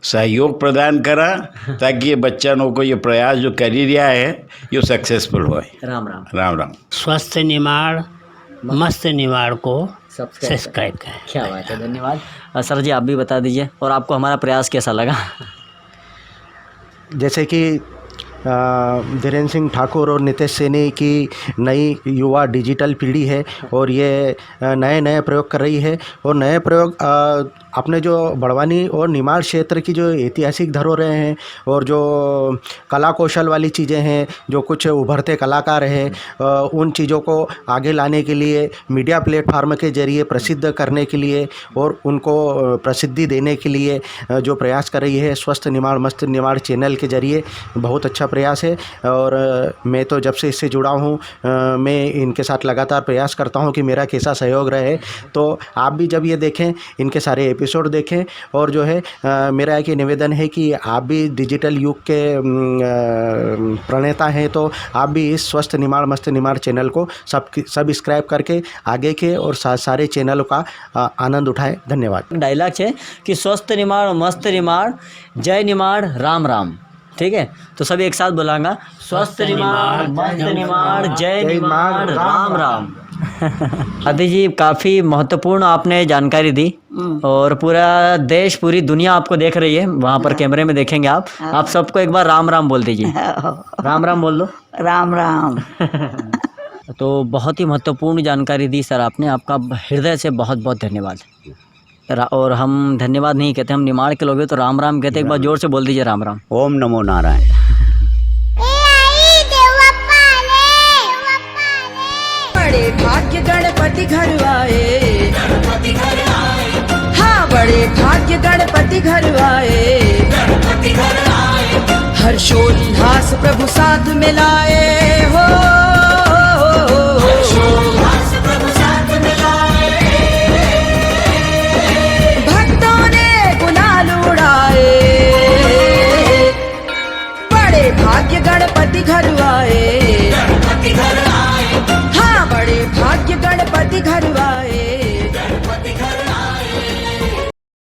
सहयोग प्रदान करा, ताकि ये बच्चों को ये प्रयास जो कर रहा है ये सक्सेसफुल हो। राम राम। राम राम। स्वस्थ निमाड़ मस्त निमाड़ को सब्सक्राइब करें। क्या बात है, धन्यवाद। सर जी आप भी बता दीजिए, और आपको हमारा प्रयास कैसा लगा? जैसे कि धीरेन्द्र सिंह ठाकुर और नितेश सैनी की नई युवा डिजिटल पीढ़ी है और ये नए नए प्रयोग कर रही है, और नए प्रयोग अपने जो बड़वानी और निमाड़ क्षेत्र की जो ऐतिहासिक धरोहरें हैं और जो कला कौशल वाली चीज़ें हैं, जो कुछ उभरते कलाकार हैं, उन चीज़ों को आगे लाने के लिए मीडिया प्लेटफार्म के जरिए प्रसिद्ध करने के लिए और उनको प्रसिद्धि देने के लिए जो प्रयास कर रही है स्वस्थ निमाड़ मस्त निमाड़ चैनल के जरिए, बहुत अच्छा प्रयास है। और मैं तो जब से इससे जुड़ा हूँ मैं इनके साथ लगातार प्रयास करता हूँ कि मेरा कैसा सहयोग रहे। तो आप भी जब ये देखें, इनके सारे एपिसोड देखें, और जो है मेरा एक निवेदन है कि आप भी डिजिटल युग के प्रणेता हैं, तो आप भी इस स्वस्थ निमाड़ मस्त निमाड़ चैनल को सब्सक्राइब करके आगे के और सारे चैनलों का आनंद उठाएं। धन्यवाद। डायलॉग है कि स्वस्थ निमाड़ मस्त निमाड़ जय निमाड़ राम राम। ठीक है, तो सब एक साथ बोलांगा, स्वस्थ निमाड़ मस्त निमाड़ जय निमाड़ राम राम। आदि जी काफ़ी महत्वपूर्ण आपने जानकारी दी, और पूरा देश पूरी दुनिया आपको देख रही है, वहाँ पर कैमरे में देखेंगे आप सबको एक बार राम राम बोल दीजिए। राम राम बोल दो। राम राम। तो बहुत ही महत्वपूर्ण जानकारी दी सर आपने, आपका हृदय से बहुत बहुत धन्यवाद। और हम धन्यवाद नहीं कहते, हम निमाड़ के लोग हैं तो राम राम कहते। एक बार जोर से बोल दीजिए राम राम। ओम नमो नारायण। बड़े भाग्य गणपति घर आए, हाँ बड़े भाग्य गणपति घर आए, हर्षोल्लास प्रभु साथ मिलाए हो, भक्तों ने गुलाल उड़ाए, बड़े भाग्य गणपति घर आए, हाँ बड़े भाग्य गणपति घर आए।